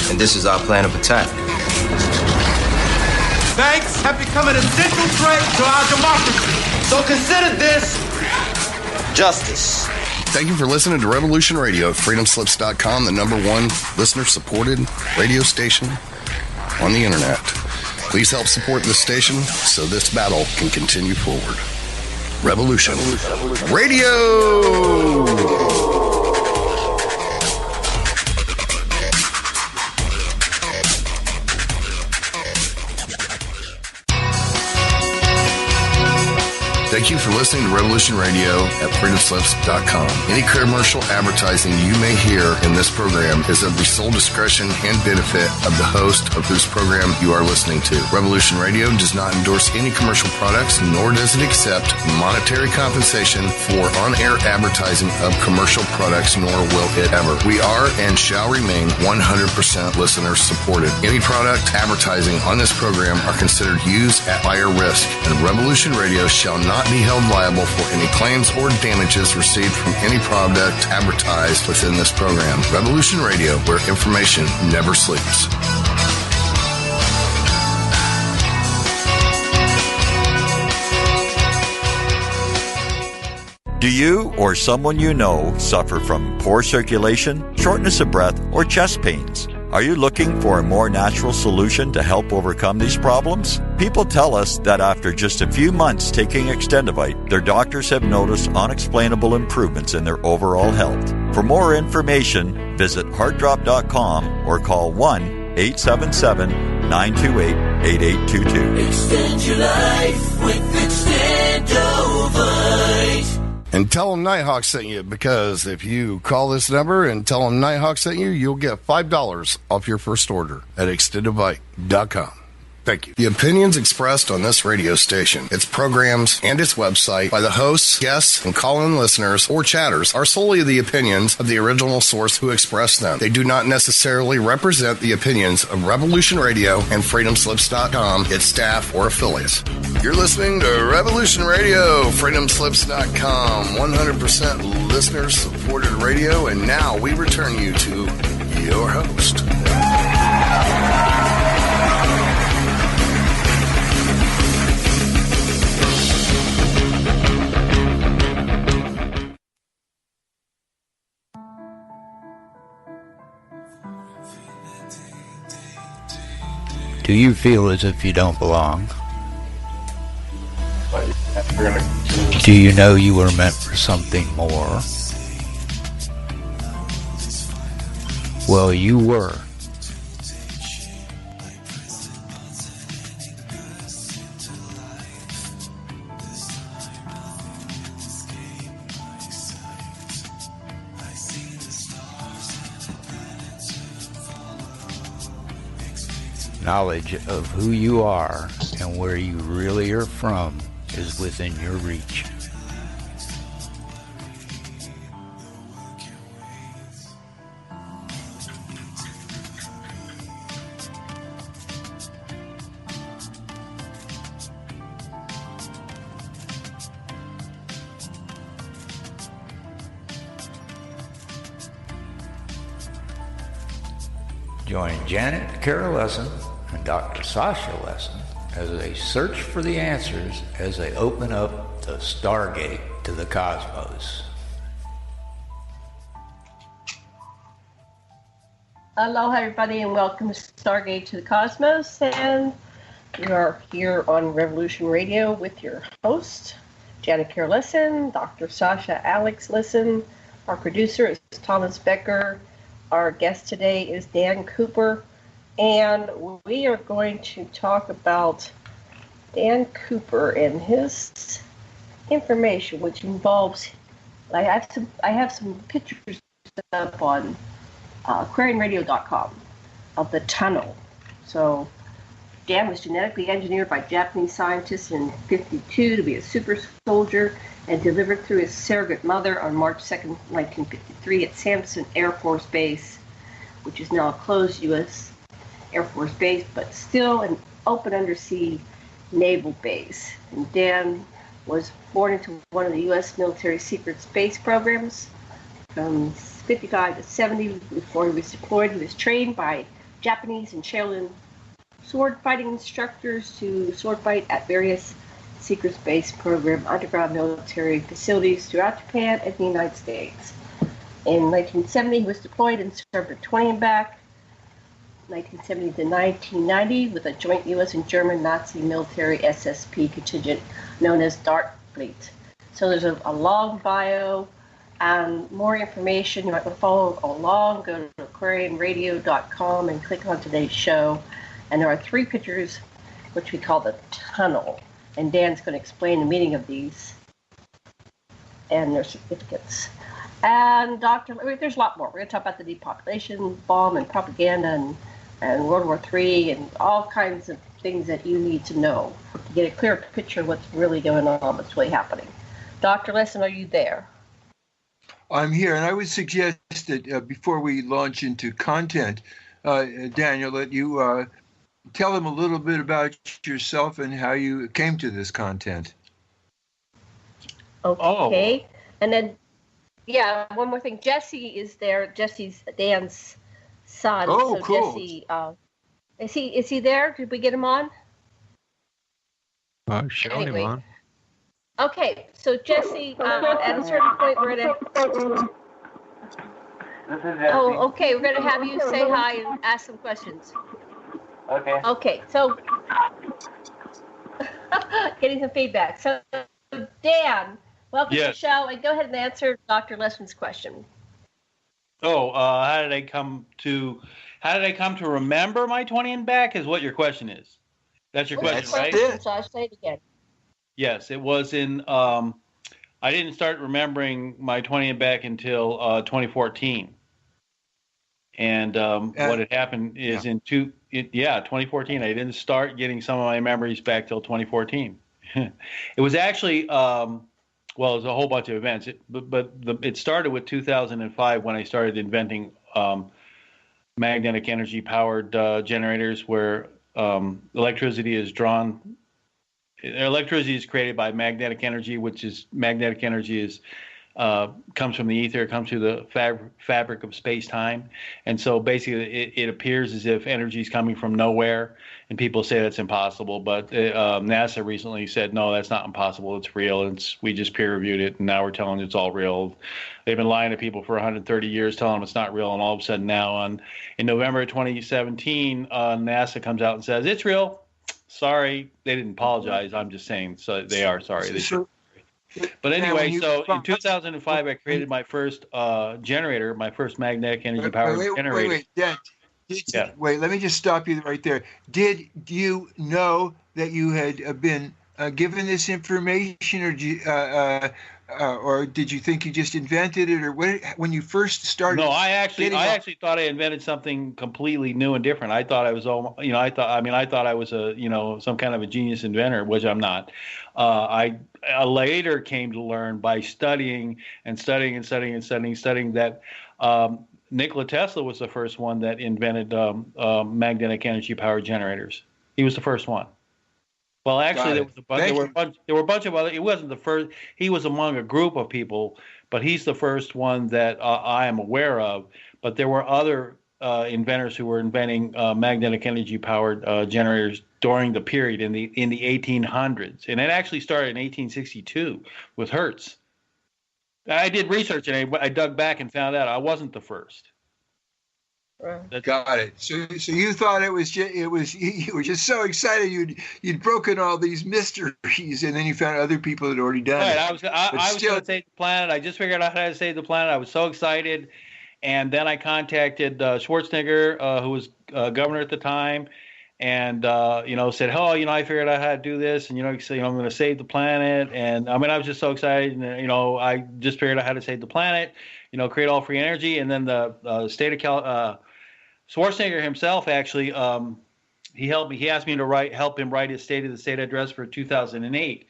and this is our plan of attack. Banks have become an essential threat to our democracy. So consider this justice. Thank you for listening to Revolution Radio at freedomslips.com, the #1 listener-supported radio station on the internet. Please help support this station so this battle can continue forward. Revolution Radio! Thank you for listening to Revolution Radio at freedomslips.com. Any commercial advertising you may hear in this program is of the sole discretion and benefit of the host of whose program you are listening to. Revolution Radio does not endorse any commercial products, nor does it accept monetary compensation for on-air advertising of commercial products, nor will it ever. We are and shall remain 100% listener supported. Any product advertising on this program are considered used at higher risk, and Revolution Radio shall not be held liable for any claims or damages received from any product advertised within this program. Revolution Radio, where information never sleeps. Do you or someone you know suffer from poor circulation, shortness of breath, or chest pains? Are you looking for a more natural solution to help overcome these problems? People tell us that after just a few months taking Extendivite, their doctors have noticed unexplainable improvements in their overall health. For more information, visit heartdrop.com or call 1-877-928-8822. Extend your life with Extendivite. And tell them Nighthawk sent you, because if you call this number and tell them Nighthawk sent you, you'll get $5 off your first order at extendivite.com. Thank you. The opinions expressed on this radio station, its programs, and its website by the hosts, guests, and call-in listeners or chatters are solely the opinions of the original source who expressed them. They do not necessarily represent the opinions of Revolution Radio and freedomslips.com, its staff, or affiliates. You're listening to Revolution Radio, freedomslips.com, 100% listener-supported radio, and now we return you to your host. Do you feel as if you don't belong? Do you know you were meant for something more? Well, you were. Knowledge of who you are and where you really are from is within your reach. Join Janet Carol Lesson and Dr. Sasha Lesson as they search for the answers as they open up the Stargate to the cosmos. Aloha everybody and welcome to Stargate to the Cosmos, and we are here on Revolution Radio with your host, Janet Carol Lesson, Dr. Sasha Alex Lesson. Our producer is Thomas Becker. Our guest today is Dan Cooper, and we are going to talk about Dan Cooper and his information, which involves, I have some pictures up on aquarianradio.com of the tunnel. So Dan was genetically engineered by Japanese scientists in 1952 to be a super soldier and delivered through his surrogate mother on March 2nd, 1953 at Sampson Air Force Base, which is now a closed U.S. Air Force Base, but still an open undersea naval base. And Dan was born into one of the U.S. military secret space programs from 55 to 70. Before he was deployed, he was trained by Japanese and Shaolin sword fighting instructors to sword fight at various secret space program underground military facilities throughout Japan and the United States. In 1970, he was deployed and served at 20 and back. 1970 to 1990 with a joint U.S. and German Nazi military SSP contingent known as Dark Fleet. So there's a long bio and more information. You might want to follow along. Go to aquarianradio.com and click on today's show. And there are 3 pictures, which we call the tunnel. And Dan's going to explain the meaning of these and their significance. And there's a lot more. We're going to talk about the depopulation bomb and propaganda and World War III and all kinds of things that you need to know to get a clear picture of what's really going on, what's really happening. Dr. Lesson, are you there? I'm here, and I would suggest that before we launch into content, Daniel, that you tell them a little bit about yourself and how you came to this content. Okay. Oh. And then, one more thing. Jesse is there. Jesse's Dan's son. Oh, so cool. Jesse, is he there? Did we get him on? Show him on. Okay, so Jesse, at a certain point, we're gonna. This is Jesse. Oh, okay. We're gonna have you say hi and ask some questions. Okay. Okay, so getting some feedback. So Dan, welcome to the show, and go ahead and answer Dr. Lesson's question. How did I come to remember my 20 and back? Is what your question is? That's your question, right? So I'll say it again. Yes, it was in. I didn't start remembering my 20 and back until 2014. And what had happened is 2014. I didn't start getting some of my memories back till 2014. It was actually, it was a whole bunch of events. It started with 2005 when I started inventing magnetic energy powered generators where electricity is drawn. Electricity is created by magnetic energy, magnetic energy comes from the ether, comes through the fabric of space-time. And so basically it appears as if energy is coming from nowhere, and people say that's impossible. But NASA recently said, no, that's not impossible. It's real. We just peer-reviewed it, and now we're telling it's all real. They've been lying to people for 130 years, telling them it's not real, and all of a sudden now in November 2017, NASA comes out and says, it's real. Sorry, they didn't apologize. I'm just saying, so they are sorry. But anyway, so in 2005, I created my first generator, my first magnetic energy powered generator. Wait, Dad. Wait, let me just stop you right there. Did you know that you had been given this information, or did you think you just invented it, or when you first started? No, I actually thought I invented something completely new and different. I thought I was, I thought I was some kind of a genius inventor, which I'm not. I later came to learn by studying that Nikola Tesla was the first one that invented magnetic energy powered generators. He was the first one. Well, actually, there were a bunch of other. He wasn't the first. He was among a group of people, but he's the first one that I am aware of. But there were other inventors who were inventing magnetic energy powered generators during the period in the 1800s, and it actually started in 1862 with Hertz. I did research and I dug back and found out I wasn't the first. Right. Got it. So you thought you were just so excited you'd broken all these mysteries, and then you found other people had already done it. I was going to save the planet. I just figured out how to save the planet. I was so excited, and then I contacted Schwarzenegger, who was governor at the time, and said, I figured out how to do this, and I'm going to save the planet, and I was just so excited, and I just figured out how to save the planet, create all free energy, and then the state of Schwarzenegger himself actually he helped me. He asked me to help him write his State of the State address for 2008,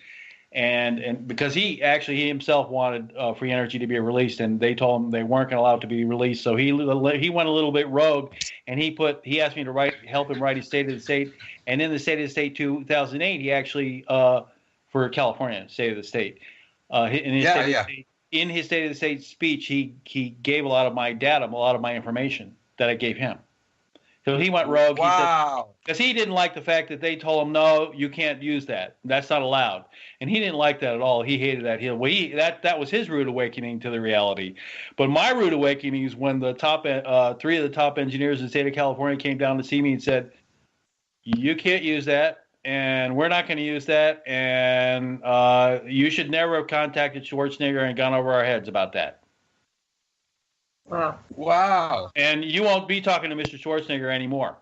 and because he himself wanted free energy to be released, and they told him they weren't going to allow it to be released, so he went a little bit rogue, and he asked me to help him write his State of the State, and in the State of the State 2008, he actually for California State of the State, in his State of the State speech, he gave a lot of my data, a lot of my information that I gave him. So he went rogue. Wow. Because he didn't like the fact that they told him, no, you can't use that. That's not allowed. And he didn't like that at all. He hated that. That was his rude awakening to the reality. But my rude awakening is when the top three of the top engineers in the state of California came down to see me and said, you can't use that, and we're not going to use that, and you should never have contacted Schwarzenegger and gone over our heads about that. Wow. Wow. And you won't be talking to Mr. Schwarzenegger anymore.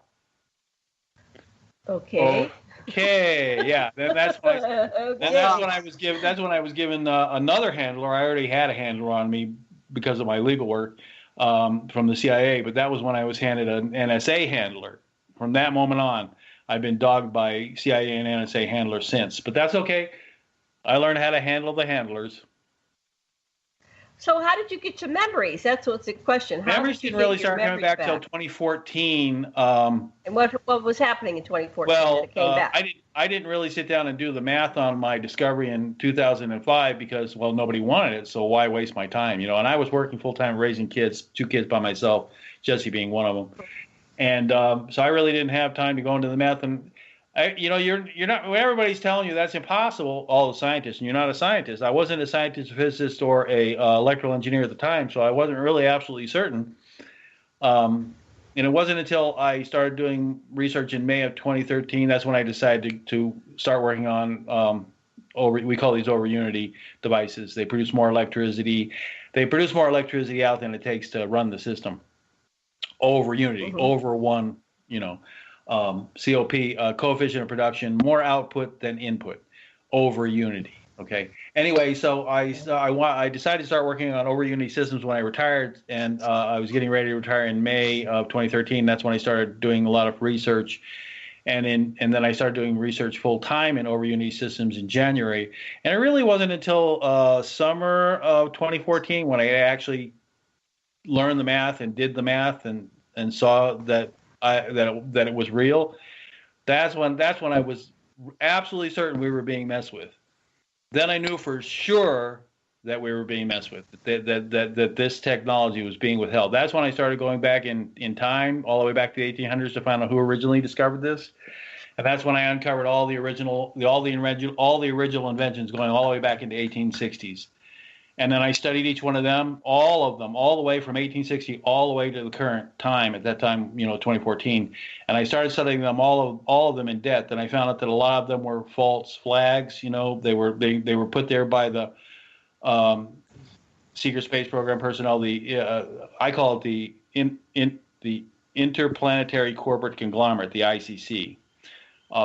Okay. Okay. Yeah. Then that's when I was given. That's when I was given another handler. I already had a handler on me because of my legal work from the CIA. But that was when I was handed an NSA handler. From that moment on, I've been dogged by CIA and NSA handlers since. But that's okay. I learned how to handle the handlers. So how did you get your memories? That's what's the question. Memories didn't really start coming back until 2014. And what was happening in 2014 well, that it came back? I didn't really sit down and do the math on my discovery in 2005 because, well, nobody wanted it, so why waste my time, you know? And I was working full-time raising kids, 2 kids by myself, Jesse being one of them. And so I really didn't have time to go into the math. And you're not. When everybody's telling you that's impossible, all the scientists, and you're not a scientist. I wasn't a scientist, a physicist, or a electrical engineer at the time, so I wasn't really absolutely certain. And it wasn't until I started doing research in May of 2013 that's when I decided to start working on we call these over unity devices. They produce more electricity. They produce more electricity out than it takes to run the system. Over unity, over one, COP, coefficient of production, more output than input, over unity. Okay. Anyway, so I decided to start working on over unity systems when I retired, and I was getting ready to retire in May of 2013. That's when I started doing a lot of research, and then I started doing research full time in over unity systems in January. And it really wasn't until summer of 2014 when I actually learned the math and did the math and saw that it was real. That's when I was absolutely certain we were being messed with. Then I knew for sure that we were being messed with, that this technology was being withheld. That's when I started going back in time, all the way back to the 1800s, to find out who originally discovered this. And that's when I uncovered all the original inventions going all the way back into 1860s. And then I studied each one of them, all the way from 1860 all the way to the current time. At that time, 2014, and I started studying them all of them in depth. And I found out that a lot of them were false flags. They were put there by the secret space program personnel. I call it the interplanetary corporate conglomerate, the ICC.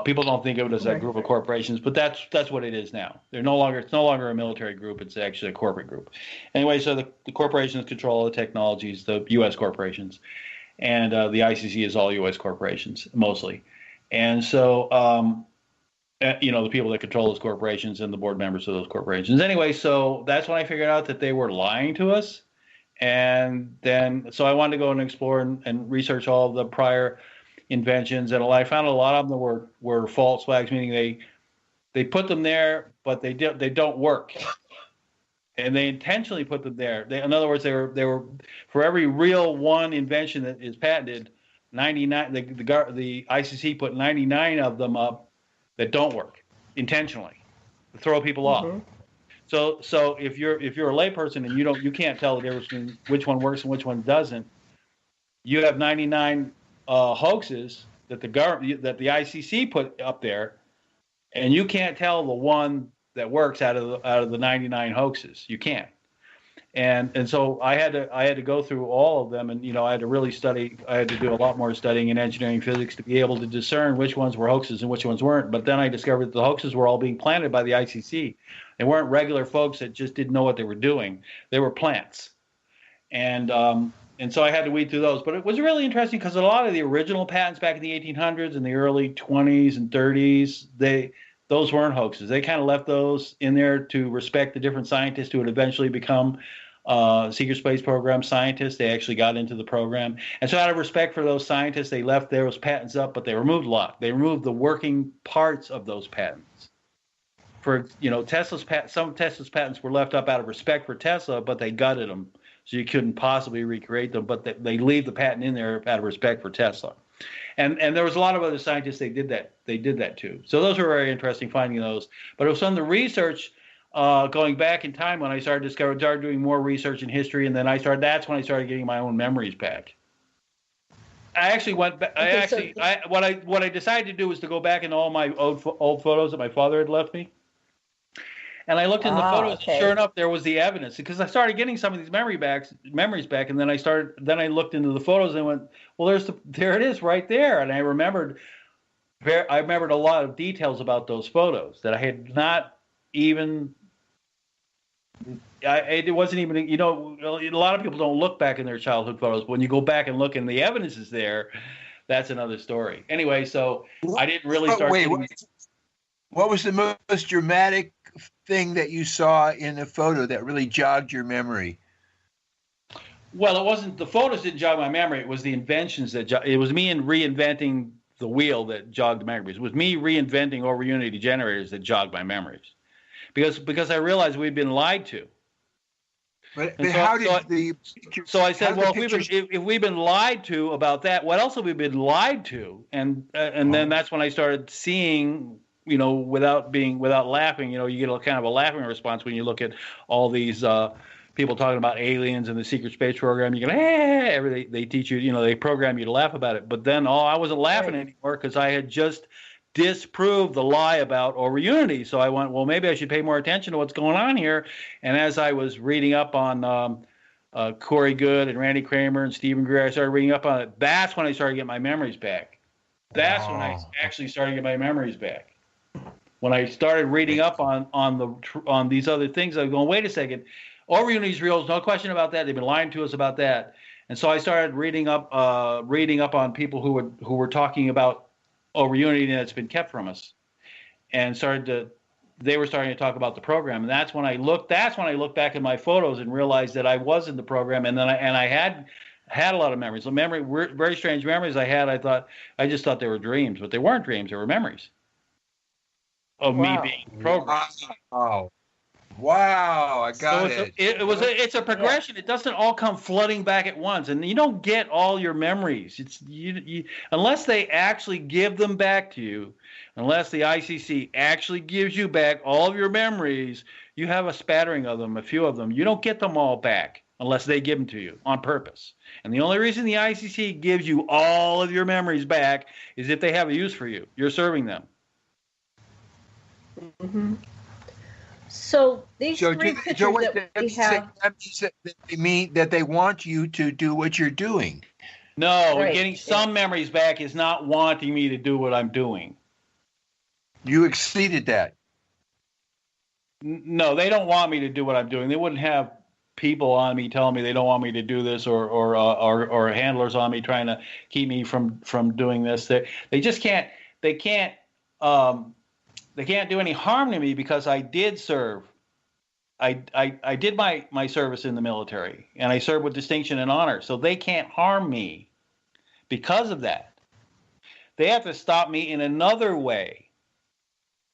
People don't think of it as a group of corporations, but that's what it is now. It's no longer a military group. It's actually a corporate group. Anyway, so the corporations control the technologies, the U.S. corporations, and the ICC is all U.S. corporations mostly. And so, the people that control those corporations and the board members of those corporations. Anyway, so that's when I figured out that they were lying to us. And then, so I wanted to go and explore and research all of the prior inventions, and I found a lot of them were false flags, meaning they put them there, but they don't work, and they intentionally put them there. In other words, they were for every real one invention that is patented, 99. The ICC put 99 of them up that don't work intentionally to throw people off. So if you're a layperson and you can't tell the difference between which one works and which one doesn't, you have 99 hoaxes that the ICC put up there, and you can't tell the one that works out of the 99 hoaxes. You can't. And so I had to go through all of them, and I had to really study. I had to do a lot more studying in engineering physics to be able to discern which ones were hoaxes and which ones weren't. But then I discovered that the hoaxes were all being planted by the ICC. They weren't regular folks that just didn't know what they were doing. They were plants, and so I had to weed through those. But it was really interesting because a lot of the original patents back in the 1800s and the early 20s and 30s, those weren't hoaxes. They kind of left those in there to respect the different scientists who would eventually become secret space program scientists. They actually got into the program. And so out of respect for those scientists, they left those patents up, but they removed a lot. They removed the working parts of those patents. For, some of Tesla's patents were left up out of respect for Tesla, but they gutted them. So you couldn't possibly recreate them, but they leave the patent in there out of respect for Tesla. And there was a lot of other scientists they did that too. So those were very interesting, finding those. But it was some of the research going back in time when I started doing more research in history, and then that's when I started getting my own memories back. I actually went back. What I decided to do was to go back into all my old photos that my father had left me. And I looked in the photos, and sure enough, there was the evidence, because I started getting some of these memories back, and then I looked into the photos and went, well, there it is right there. And I remembered a lot of details about those photos that I had not even. It wasn't even, a lot of people don't look back in their childhood photos, but when you go back and look and the evidence is there, that's another story. Anyway, so I didn't really start. What was the most dramatic thing that you saw in the photo that really jogged your memory? Well, it wasn't the photos didn't jog my memory. It was the inventions it was me reinventing the wheel that jogged memories. It was me reinventing over unity generators that jogged my memories, because I realized we'd been lied to. But so I said, well, if we've been lied to about that, what else have we been lied to? And then that's when I started seeing, without laughing, you get a kind of a laughing response when you look at all these people talking about aliens and the secret space program. You go, they teach you, they program you to laugh about it. But then, I wasn't laughing anymore, because I had just disproved the lie about over unity. So I went, well, maybe I should pay more attention to what's going on here. And as I was reading up on Corey Good and Randy Kramer and Stephen Greer, I started reading up on it. That's when I started getting my memories back. That's when I actually started getting my memories back. When I started reading up on these other things, I was going, wait a second, over unity is real. There's no question about that. They've been lying to us about that. And so I started reading up on people who were talking about over unity that's been kept from us, and they were starting to talk about the program. And that's when I looked back at my photos and realized that I was in the program. And then I had a lot of memories. Very strange memories I had. I just thought they were dreams, but they weren't dreams. They were memories of me being programmed. Wow, I got it. It's a progression. It doesn't all come flooding back at once, and you don't get all your memories. It's you unless they actually give them back to you, unless the ICC actually gives you back all of your memories. You have a spattering of them, a few of them. You don't get them all back unless they give them to you on purpose. And the only reason the ICC gives you all of your memories back is if they have a use for you. You're serving them. Mm-hmm. So these three pictures that we have. They mean that they want you to do what you're doing. No, getting some memories back is not wanting me to do what I'm doing. You exceeded that. No, they don't want me to do what I'm doing. They wouldn't have people on me telling me they don't want me to do this, or handlers on me trying to keep me from doing this. They just can't. They can't do any harm to me, because I did serve. I did my service in the military, and I served with distinction and honor. So they can't harm me because of that. They have to stop me in another way,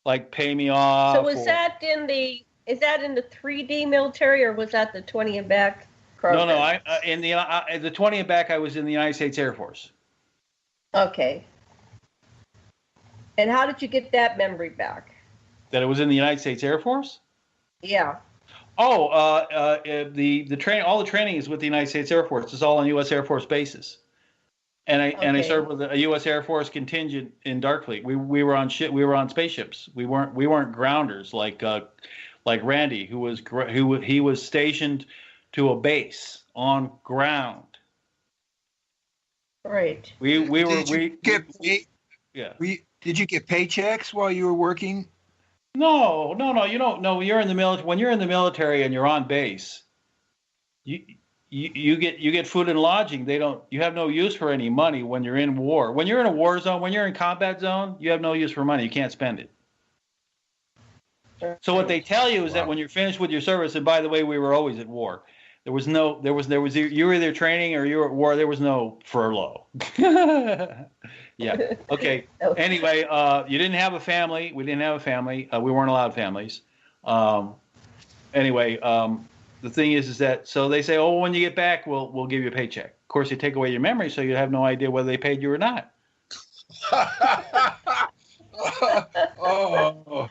like pay me off. So is that in the 3D military, or was that the 20 and back program? No. In the 20 and back, I was in the United States Air Force. Okay. And how did you get that memory back? That it was in the United States Air Force? Yeah. The train, all the training is with the United States Air Force. It's all on U.S. Air Force bases. And I served with a U.S. Air Force contingent in Darkfleet. We were on spaceships. We weren't grounders like Randy, who was stationed to a base on ground. Right. Did you get paychecks while you were working? No. You don't know. You're in the military. When you're in the military and you're on base, you get food and lodging. You have no use for any money when you're in war. When you're in a war zone, when you're in combat zone, you have no use for money. You can't spend it. So what they tell you is that when you're finished with your service, and by the way, we were always at war. You were either training or you were at war. There was no furlough. Yeah. Okay. Anyway, you didn't have a family. We didn't have a family. We weren't allowed families. Anyway, the thing is that so they say, oh, when you get back, we'll give you a paycheck. Of course, they take away your memory, so you have no idea whether they paid you or not. Oh.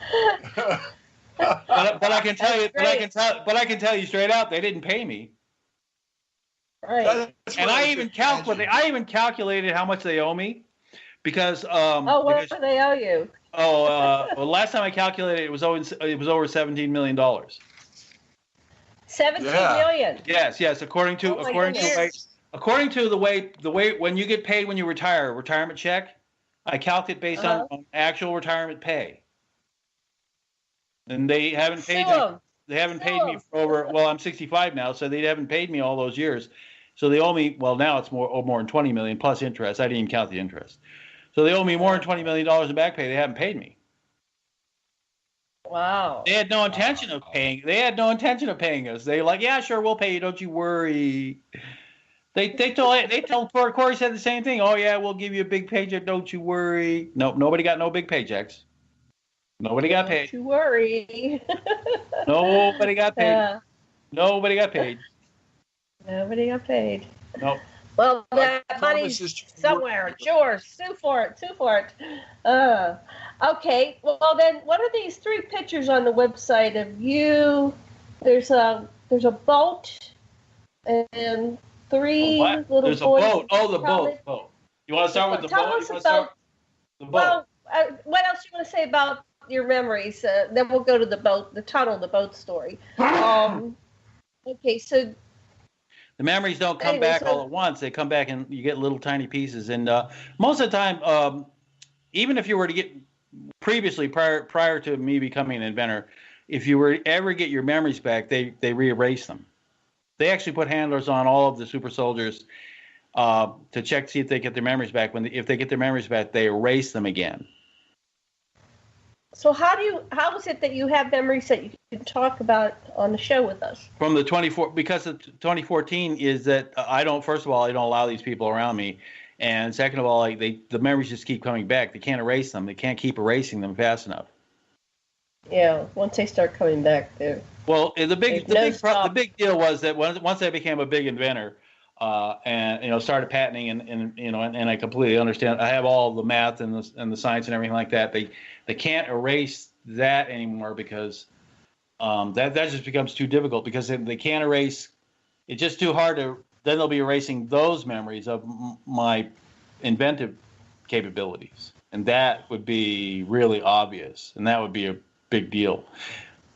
But I can tell you, but I can tell you straight out, they didn't pay me. Right. And I even calculated how much they owe me, because what do they owe you? well, last time I calculated, it was over $17 million. 17 million. Yes. According to the way when you get paid when you retire, retirement check, I calculate based on actual retirement pay. And they haven't paid me. They haven't paid me for over. Well, I'm 65 now, so they haven't paid me all those years. So they owe me. Well, now it's more than 20 million plus interest. I didn't even count the interest. So they owe me more than $20 million in back pay. They haven't paid me. Wow. They had no intention of paying. They had no intention of paying us. They were like, yeah, sure, we'll pay you. Don't you worry. They told Corey said the same thing. Oh yeah, we'll give you a big paycheck. Don't you worry. Nope, nobody got no big paychecks. Nobody got paid. Don't you worry. Nobody got paid. Yeah. Nobody got paid. Nobody got paid. Nope. Well, that money's somewhere. It's yours. Sue for it. Okay. Well, then, what are these 3 pictures on the website of you? There's a boat and 3 little There's boys. a boat. Oh, the boat. You want to start with the boat? Tell us about the boat. Well, what else do you want to say about your memories? Then we'll go to the boat, the boat story. Okay, so. The memories don't come back all at once. They come back and you get little tiny pieces. And most of the time, even if you were to get previously, prior to me becoming an inventor, if you were to ever get your memories back, they re-erase them. They actually put handlers on all of the super soldiers to check to see if they get their memories back. If they get their memories back, they erase them again. So how is it that you have memories that you can talk about on the show with us? From the 2014 is that first of all, I don't allow these people around me. And second of all, the memories just keep coming back. They can't erase them. They can't keep erasing them fast enough. Yeah, once they start coming back, there. Well, the big deal was that once I became a big inventor, and started patenting and I completely understand. I have all the math and the science and everything like that. They can't erase that anymore because that just becomes too difficult because they can't erase. It's just too hard to. Then they'll be erasing those memories of my inventive capabilities, and that would be really obvious, and that would be a big deal.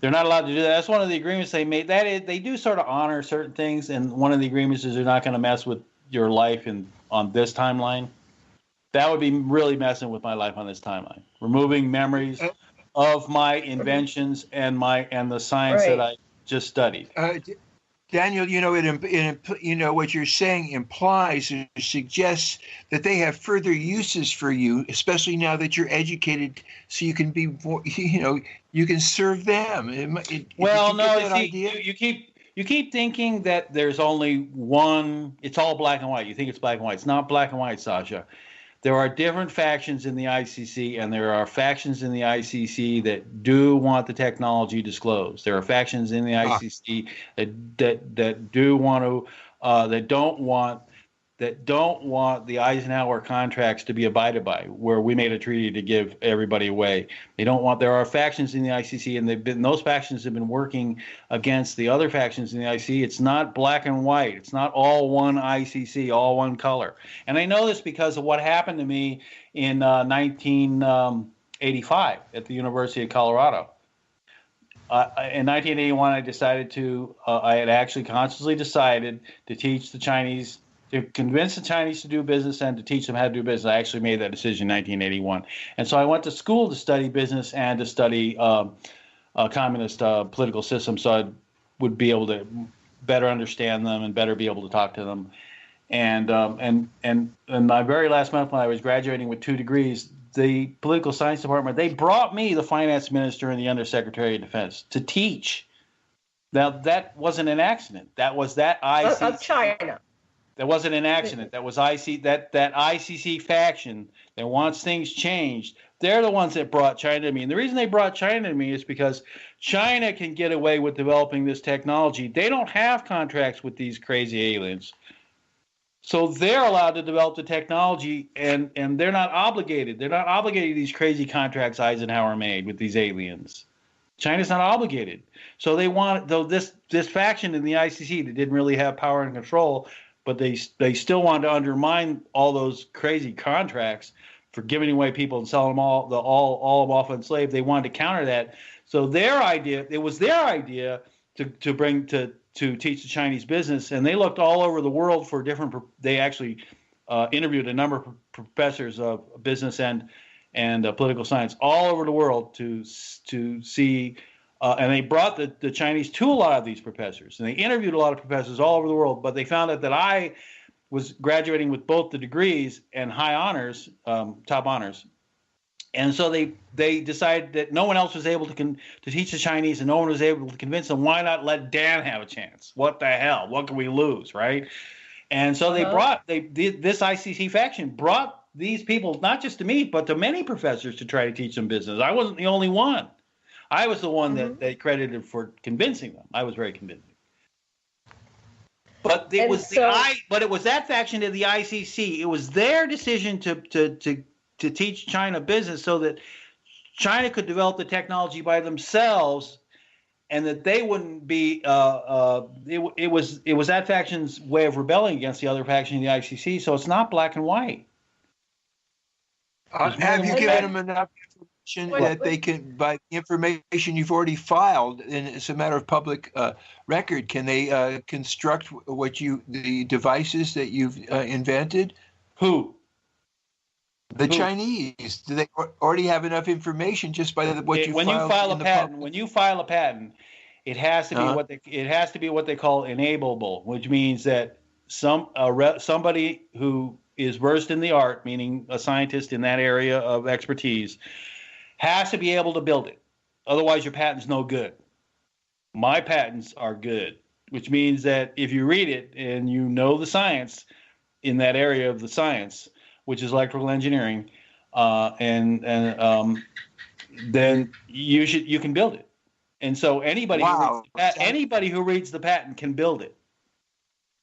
They're not allowed to do that. That's one of the agreements they made. That is, they do sort of honor certain things, and one of the agreements is they're not going to mess with your life on this timeline. That would be really messing with my life on this timeline. Removing memories of my inventions and the science that I just studied. Daniel, what you're saying implies or suggests that they have further uses for you, especially now that you're educated, so you can be more, you can serve them. You keep thinking that there's only one. It's all black and white. You think it's black and white. It's not black and white, Sasha. There are different factions in the ICC, and there are factions in the ICC that do want the technology disclosed. There are factions in the ICC that do want to, that don't want the Eisenhower contracts to be abided by, where we made a treaty to give everybody away. They don't want. There are factions in the ICC, and those factions have been working against the other factions in the ICC. It's not black and white. It's not all one ICC, all one color. And I know this because of what happened to me in 1985 at the University of Colorado. In 1981, I decided I had actually consciously decided to teach the Chinese. To convince the Chinese to do business and to teach them how to do business. I actually made that decision in 1981. And so I went to school to study business and to study communist political system, so I would be able to better understand them and better be able to talk to them. And my very last month when I was graduating with 2 degrees, the political science department, they brought me the finance minister and the undersecretary of defense to teach. Now, that wasn't an accident. That was that ICC. Of China. That wasn't an accident. That was that ICC faction that wants things changed. They're the ones that brought China to me. And the reason they brought China to me is because China can get away with developing this technology. They don't have contracts with these crazy aliens. So they're allowed to develop the technology, and they're not obligated. They're not obligated to these crazy contracts Eisenhower made with these aliens. China's not obligated. So they want, though this faction in the ICC that didn't really have power and control, but they still wanted to undermine all those crazy contracts for giving away people and selling them all of them off enslaved. They wanted to counter that. So it was their idea to teach the Chinese business, and they looked all over the world for different. They actually interviewed a number of professors of business and political science all over the world to see, and they brought the Chinese to a lot of these professors, and they interviewed a lot of professors all over the world. But they found out that I was graduating with both the degrees and high honors, top honors. And so they decided that no one else was able to teach the Chinese, and no one was able to convince them. Why not let Dan have a chance? What the hell? What can we lose, right? And so this ICC faction brought these people not just to me, but to many professors to try to teach them business. I wasn't the only one. I was the one that they credited for convincing them. I was very convincing. But it was that faction of the ICC. It was their decision to teach China business so that China could develop the technology by themselves, and that they wouldn't be. It was that faction's way of rebelling against the other faction in the ICC. So it's not black and white. Have you given them enough information that they can, by the information you've already filed, and it's a matter of public record, can they construct the devices that you've invented? Who? The Chinese. Do they already have enough information just by what you filed? When you file a patent, it has to be what they call enableable, which means that somebody who is versed in the art, meaning a scientist in that area of expertise, has to be able to build it. Otherwise, your patent's no good. My patents are good, which means that if you read it and you know the science in that area of the science, which is electrical engineering, then you can build it. And so anybody who reads the patent can build it.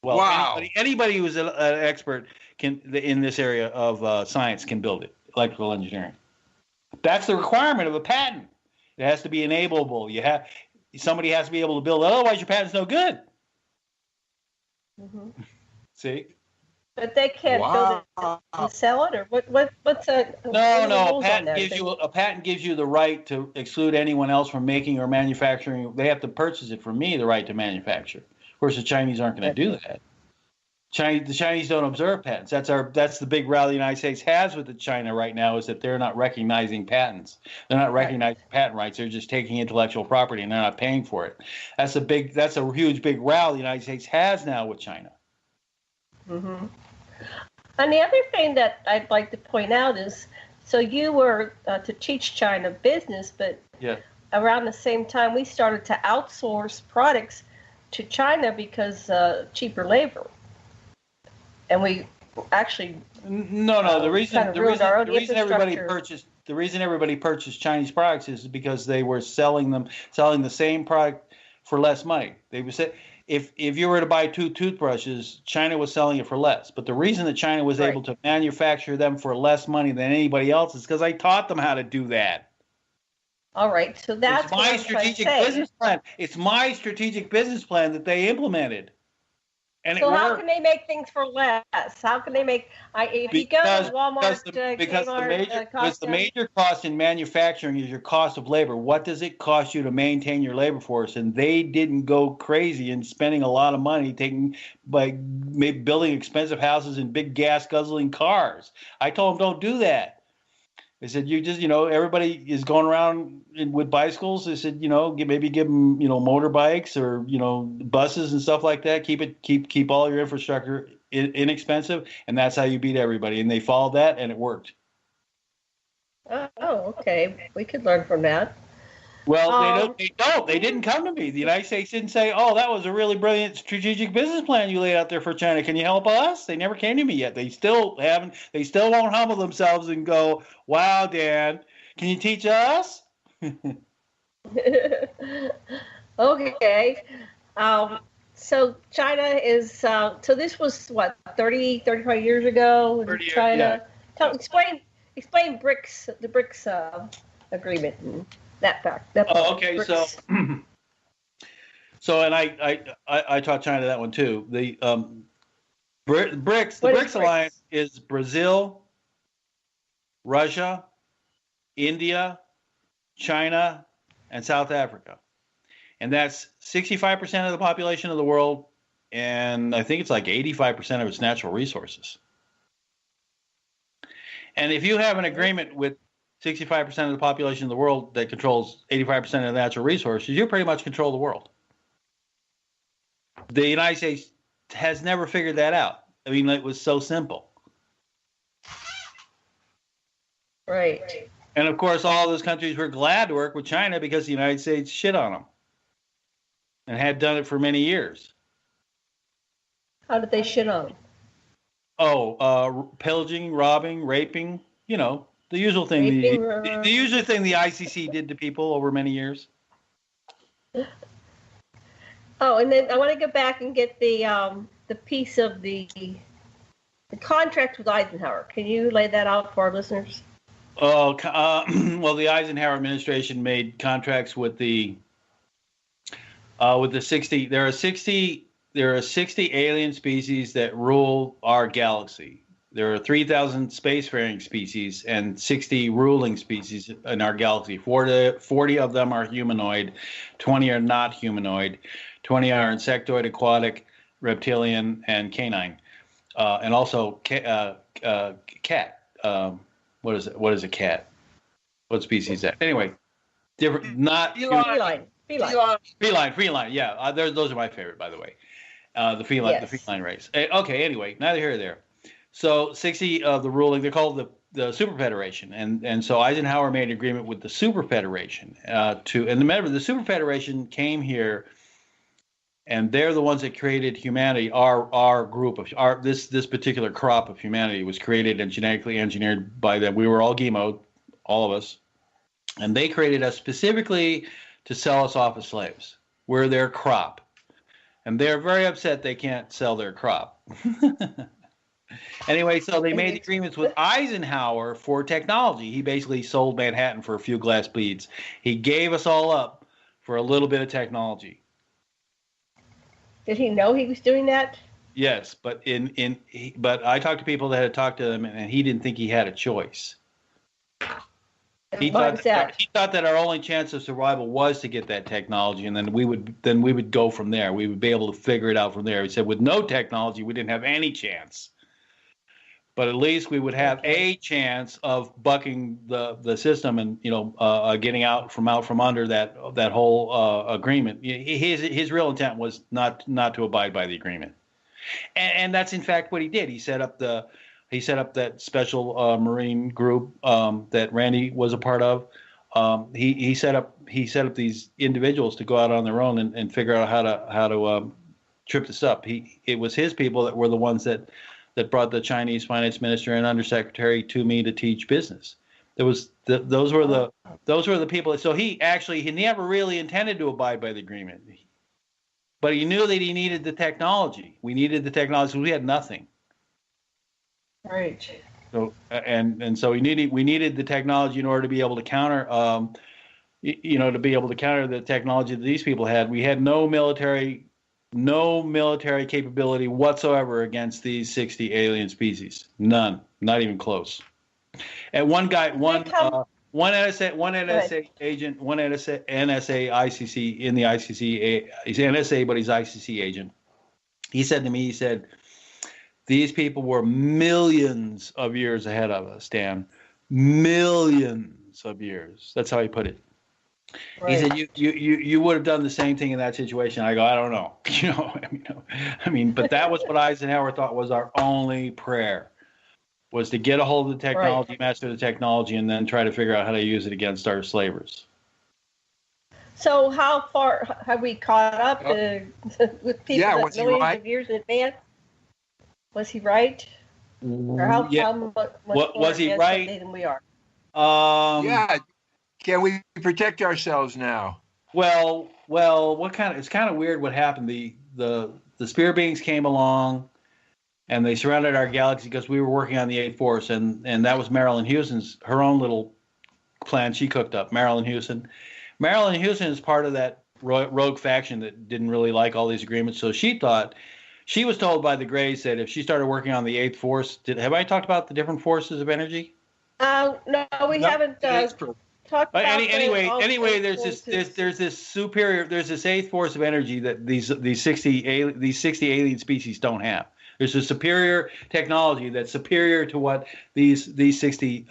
Well, anybody who's an expert in this area of science can build it. Electrical engineering. That's the requirement of a patent. It has to be enableable. Somebody has to be able to build it. Otherwise, your patent's no good. Mm-hmm. See. But they can't build it and sell it, or what's a no? A patent gives you the right to exclude anyone else from making or manufacturing. They have to purchase it from me, the right to manufacture. Of course, the Chinese aren't going to do that. The Chinese don't observe patents. That's the big rally the United States has with China right now, is that they're not recognizing patents. They're not recognizing patent rights. They're just taking intellectual property and they're not paying for it. That's a huge big rally the United States has now with China. Mm-hmm. And the other thing that I'd like to point out is, so you were to teach China business, but around the same time we started to outsource products to China because cheaper labor, and we actually the reason everybody purchased Chinese products is because they were selling the same product for less money. They would say, if you were to buy 2 toothbrushes, China was selling it for less. But the reason that China was able to manufacture them for less money than anybody else is because I taught them how to do that. All right, so that's my strategic business plan. It's my strategic business plan that they implemented. And so how can they make things for less? How can they make? If you go to Walmart, because the major cost in manufacturing is your cost of labor. What does it cost you to maintain your labor force? And they didn't go crazy and spending a lot of money by building expensive houses and big gas guzzling cars. I told them, don't do that. I said, everybody is going around with bicycles. I said, maybe give them, motorbikes or, buses and stuff like that. Keep all your infrastructure inexpensive. And that's how you beat everybody. And they followed that and it worked. Oh, okay. We could learn from that. Well, they don't. They didn't come to me. The United States didn't say, "Oh, that was a really brilliant strategic business plan you laid out there for China. Can you help us?" They never came to me yet. They still haven't. They still won't humble themselves and go, "Wow, Dan, can you teach us?" Okay. So China is, so this was what, 30, 35 years ago? 30 years, China. yeah. Explain BRICS, the BRICS agreement and that fact. Okay, BRICS. so and I taught China that one too. The BRICS, the BRICS alliance is Brazil, Russia, India, China, and South Africa. And that's 65% of the population of the world, and I think it's like 85% of its natural resources. And if you have an agreement with 65% of the population of the world that controls 85% of the natural resources, you pretty much control the world. The United States has never figured that out. I mean, it was so simple. Right. And of course, all those countries were glad to work with China because the United States shit on them and had done it for many years. How did they shit on them? Oh, pillaging, robbing, raping, the usual thing. The usual thing the ICC did to people over many years. Oh, and then I want to go back and get the piece of the contract with Eisenhower. Can you lay that out for our listeners? Oh, well, the Eisenhower administration made contracts with the 60. There are 60 alien species that rule our galaxy. There are 3,000 spacefaring species and 60 ruling species in our galaxy. 40 of them are humanoid, 20 are not humanoid, 20 are insectoid, aquatic, reptilian, and canine, and also cat. What is a cat? What species is that? Anyway, different. Not feline. Yeah, those are my favorite, by the way. The feline race. Okay. Anyway, neither here nor there. So 60 of the ruling, they're called the Super Federation, and so Eisenhower made an agreement with the Super Federation and remember the Super Federation came here, and they're the ones that created humanity. Our group of this particular crop of humanity was created and genetically engineered by them. We were all GMO'd, all of us, and they created us specifically to sell us off as slaves. We're their crop, and they're very upset they can't sell their crop. Anyway, so they made agreements with Eisenhower for technology. He basically sold Manhattan for a few glass beads. He gave us all up for a little bit of technology. Did he know he was doing that? Yes, but but I talked to people that had talked to him, and he didn't think he had a choice. He thought that our only chance of survival was to get that technology, and then we would go from there. We would be able to figure it out from there. He said, with no technology, we didn't have any chance. But at least we would have a chance of bucking the system and getting out from under that whole agreement. His real intent was not to abide by the agreement, and that's in fact what he did. He set up that special Marine group that Randy was a part of. He set up these individuals to go out on their own and figure out how to trip this up. It was his people that were the ones that brought the Chinese finance minister and undersecretary to me to teach business. Those were the people. So he never really intended to abide by the agreement, but he knew that he needed the technology. We needed the technology because we had nothing. Right. So so we needed the technology in order to be able to counter, to be able to counter the technology that these people had. We had no military capability whatsoever against these 60 alien species. None, not even close. And one NSA agent, one NSA ICC in the ICC. He's NSA, but he's ICC agent. He said to me, these people were millions of years ahead of us, Dan. Millions of years. That's how he put it. Right. He said, you would have done the same thing in that situation. I go, I don't know. But that was what Eisenhower thought was our only prayer, was to get a hold of the technology, right, master the technology, and then try to figure out how to use it against our slavers. So how far have we caught up with people that millions of years in advance? Was he right? Or how much was he right? Than we are? Can we protect ourselves now? Well, it's kind of weird what happened. the spirit beings came along, and they surrounded our galaxy because we were working on the 8th Force, and that was Marilyn Houston's her own little plan she cooked up. Marilyn Houston is part of that rogue faction that didn't really like all these agreements. So she thought, she was told by the Greys that if she started working on the 8th Force, have I talked about the different forces of energy? No, we haven't talked about. Anyway, there's this 8th Force of energy that these 60 alien species don't have. There's a superior technology that's superior to what these 60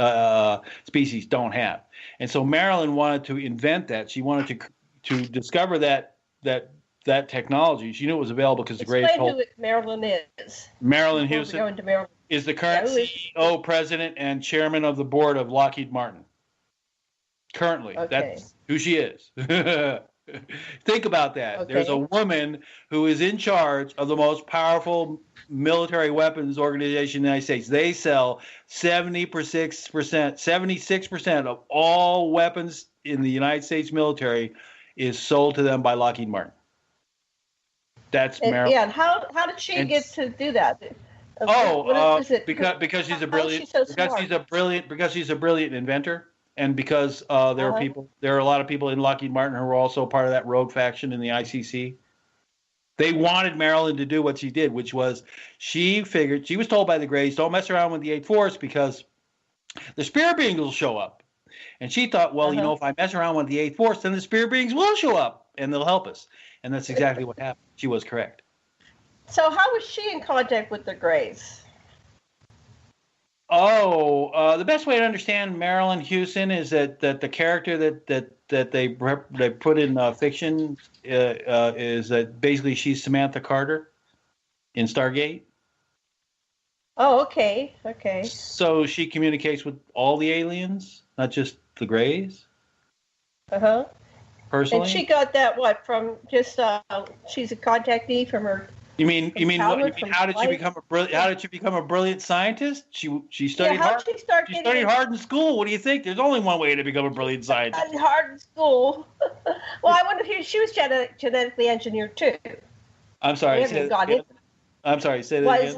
species don't have. And so Marilyn wanted to invent that. She wanted to discover that technology. She knew it was available because the Greys told. Explain who Marilyn is. Marilyn Houston is the current CEO, president, and chairman of the board of Lockheed Martin. Currently, that's who she is. Think about that. Okay. There's a woman who is in charge of the most powerful military weapons organization in the United States. They sell 76% of all weapons in the United States military is sold to them by Lockheed Martin. That's Marilyn. Yeah, and how did she get to do that? Because she's a brilliant because she's a brilliant inventor. And because there are a lot of people in Lockheed Martin who are also part of that rogue faction in the ICC. They wanted Marilyn to do what she did, which was she was told by the Greys, don't mess around with the 8th Force because the spirit beings will show up. And she thought, well, if I mess around with the 8th Force, then the spirit beings will show up and they'll help us. And that's exactly what happened. She was correct. So how was she in contact with the Greys? The best way to understand Marilyn Houston is that the character that they put in fiction is that basically she's Samantha Carter in Stargate. Oh, okay. So she communicates with all the aliens, not just the Greys. Personally. And she got that from just she's a contactee from her. You mean how did you become a brilliant scientist? She studied hard. She studied hard in school. What do you think? There's only one way to become a brilliant scientist. Studied hard in school. Well, I wonder if she was genetically engineered too. I'm sorry. Say that again. Was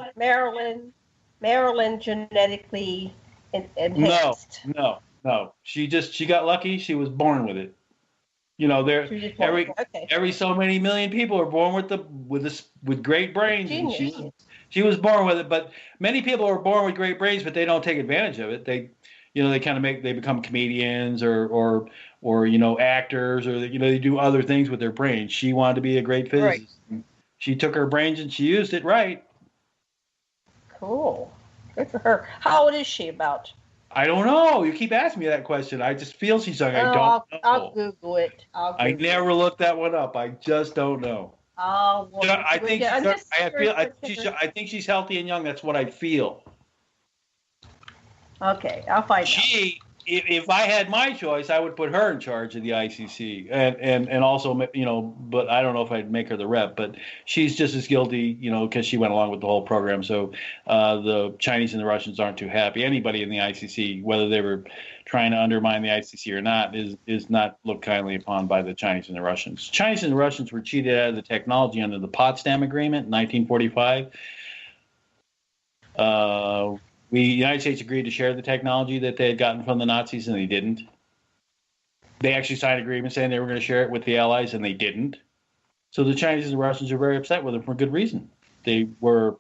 Marilyn genetically enhanced? No. She got lucky. She was born with it. Every so many million people are born with great brains. And she was born with it, but many people are born with great brains, but they don't take advantage of it. They become comedians or actors, or they do other things with their brains. She wanted to be a great physicist. Right. She took her brains and she used it right. Cool, good for her. How old is she about? I don't know. You keep asking me that question. I just feel she's young. I don't know. I'll Google it. I never looked that one up. I just don't know. Oh, well, I think she's healthy and young. That's what I feel. Okay, I'll find out. If I had my choice, I would put her in charge of the ICC, and also, but I don't know if I'd make her the rep. But she's just as guilty, because she went along with the whole program. So the Chinese and the Russians aren't too happy. Anybody in the ICC, whether they were trying to undermine the ICC or not, is not looked kindly upon by the Chinese and the Russians. Chinese and the Russians were cheated out of the technology under the Potsdam Agreement in 1945. The United States agreed to share the technology that they had gotten from the Nazis, and they didn't. They actually signed an agreement saying they were going to share it with the Allies, and they didn't. So the Chinese and the Russians are very upset with them for good reason. They were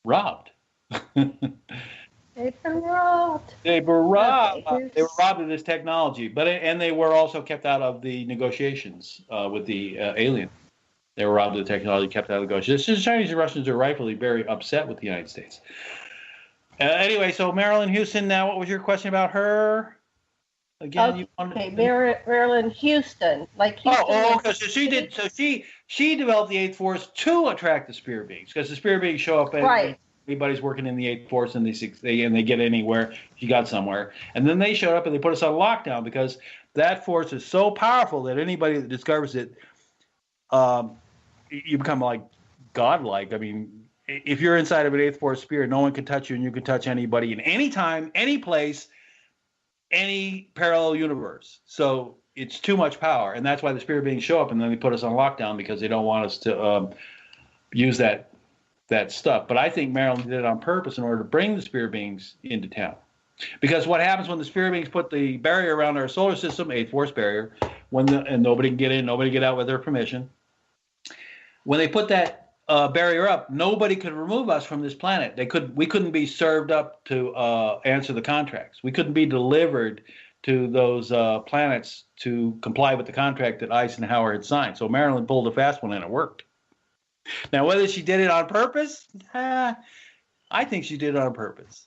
robbed. They've been robbed. They were robbed. They were robbed of this technology, and they were also kept out of the negotiations with the alien. They were robbed of the technology, kept out of the negotiations. The Chinese and Russians are rightfully very upset with the United States. Anyway, so Marilyn Houston. Now, what was your question about her? Again, Marilyn Houston, like Houston. Okay. So she did. So she developed the 8th Force to attract the spirit beings, because the spirit beings show up. Everybody's working in the 8th Force, and they get anywhere. She got somewhere, and then they showed up and they put us on lockdown because that force is so powerful that anybody that discovers it, you become like godlike. I mean, if you're inside of an 8th Force spirit, no one can touch you, and you can touch anybody in any time, any place, any parallel universe. So it's too much power, and that's why the spirit beings show up, and then they put us on lockdown because they don't want us to use that stuff. But I think Marilyn did it on purpose in order to bring the spirit beings into town. Because what happens when the spirit beings put the barrier around our solar system, 8th force barrier, and nobody can get in, nobody get out with their permission. When they put that barrier up, nobody could remove us from this planet. We couldn't be served up to answer the contracts. We couldn't be delivered to those planets to comply with the contract that Eisenhower had signed. So Marilyn pulled a fast one and it worked. Now, whether she did it on purpose, I think she did it on purpose.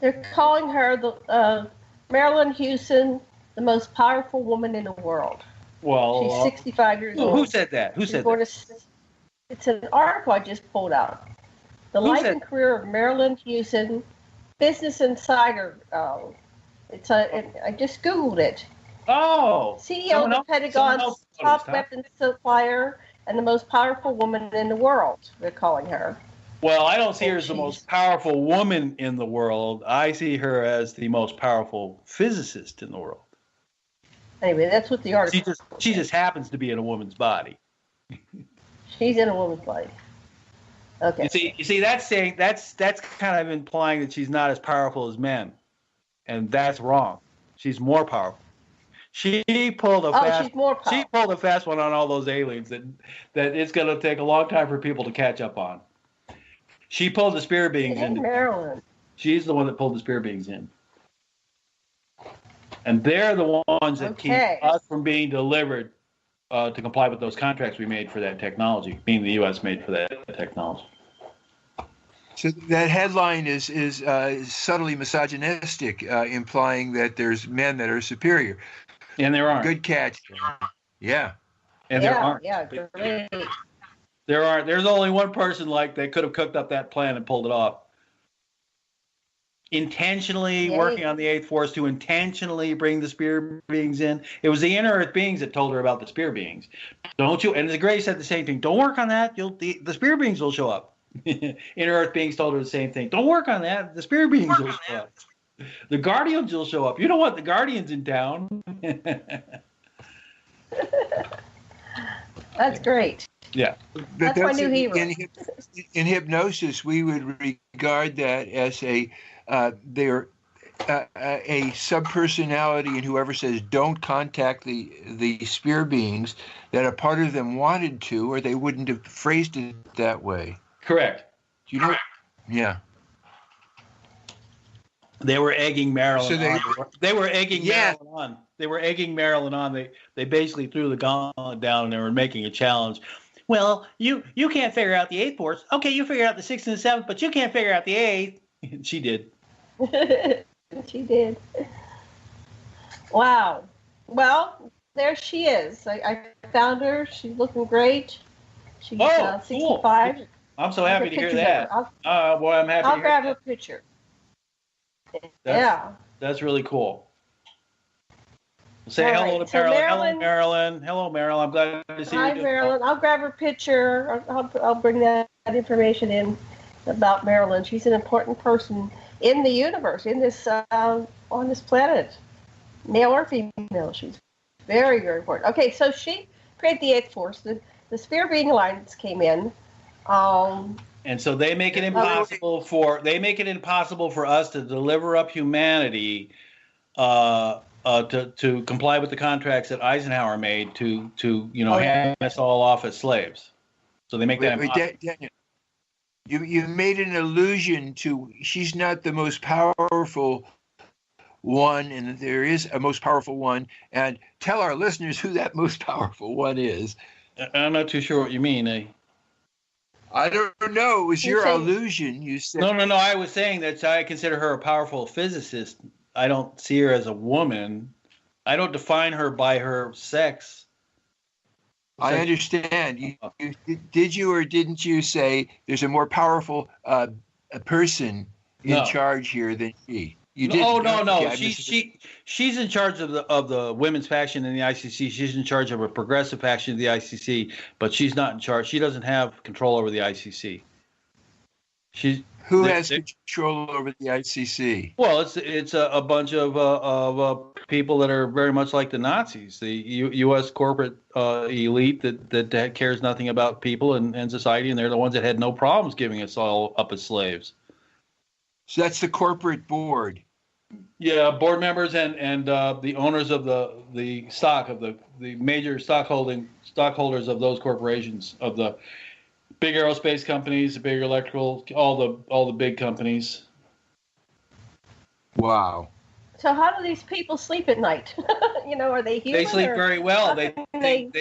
They're calling her the Marilyn Houston, the most powerful woman in the world. Well, she's 65 years old. Who said that? Who said that? It's an article I just pulled out. The life and career of Marilyn Houston, Business Insider. I just Googled it. Oh. CEO of the Pentagon's top weapons supplier and the most powerful woman in the world, they're calling her. Well, I don't see her as the most powerful woman in the world. I see her as the most powerful physicist in the world. Anyway, that's what the article. She just happens to be in a woman's body. She's in a woman's body. Okay. You see, that's kind of implying that she's not as powerful as men, and that's wrong. She's more powerful. She pulled a fast one on all those aliens that it's going to take a long time for people to catch up on. She pulled the spirit beings in. Marilyn. She's the one that pulled the spirit beings in. And they're the ones that keep us from being delivered to comply with those contracts we made for that technology, being the U.S. made for that technology. So that headline is subtly misogynistic, implying that there's men that are superior. And there aren't. Good catch. Yeah. And there aren't. Yeah, great. There's only one person like that could have cooked up that plan and pulled it off. Intentionally working on the 8th force to intentionally bring the spirit beings in. It was the inner earth beings that told her about the spirit beings. Don't you? And the Gray said the same thing. Don't work on that. The spirit beings will show up. Inner earth beings told her the same thing. Don't work on that. The spirit beings will show up. The guardians will show up. You don't want the guardians in town. That's great. Yeah. That's my new hero. In hypnosis, we would regard that as they're a subpersonality, and whoever says don't contact the spirit beings, that a part of them wanted to, or they wouldn't have phrased it that way. Correct. You know? Yeah. They were egging Marilyn on. They were egging Marilyn on. They were egging Marilyn on. They basically threw the gauntlet down and they were making a challenge. Well, you can't figure out the 8th force. Okay, you figure out the 6th and the 7th, but you can't figure out the 8th. She did. She did. Wow. Well, there she is. I found her. She's looking great. She's 65. Cool. I'm so happy to hear that. Boy, I'm happy. I'll grab her picture. That's really cool. Say hello to Marilyn. Hello, Marilyn. Hello, Marilyn. I'm glad to see you. Hi, Marilyn. I'll grab her picture. I'll bring that information in about Marilyn. She's an important person in the universe, in this on this planet, male or female. She's very, very important. Okay, so she created the 8th force. The Spirit Being Alliance came in. And so they make it impossible for us to deliver up humanity to comply with the contracts that Eisenhower made to hand us all off as slaves. So they make that impossible. Daniel, you made an allusion to she's not the most powerful one, and there is a most powerful one. And tell our listeners who that most powerful one is. I'm not too sure what you mean. I don't know. It was your allusion. You said no. I was saying that I consider her a powerful physicist. I don't see her as a woman. I don't define her by her sex. I understand. Did you or didn't you say there's a more powerful person in charge here than she? You did. Oh no. She's in charge of the women's faction in the ICC. She's in charge of a progressive faction of the ICC, but she's not in charge. She doesn't have control over the ICC. Who has control over the ICC? Well, it's a bunch of people that are very much like the Nazis, the U.S. corporate elite that cares nothing about people and society, and they're the ones that had no problems giving us all up as slaves. So that's the corporate board. Yeah, board members and the owners of the stock of the major stockholders of those corporations, of the big aerospace companies, the big electrical, all the big companies. Wow. So how do these people sleep at night? Are they human? They sleep very well. They think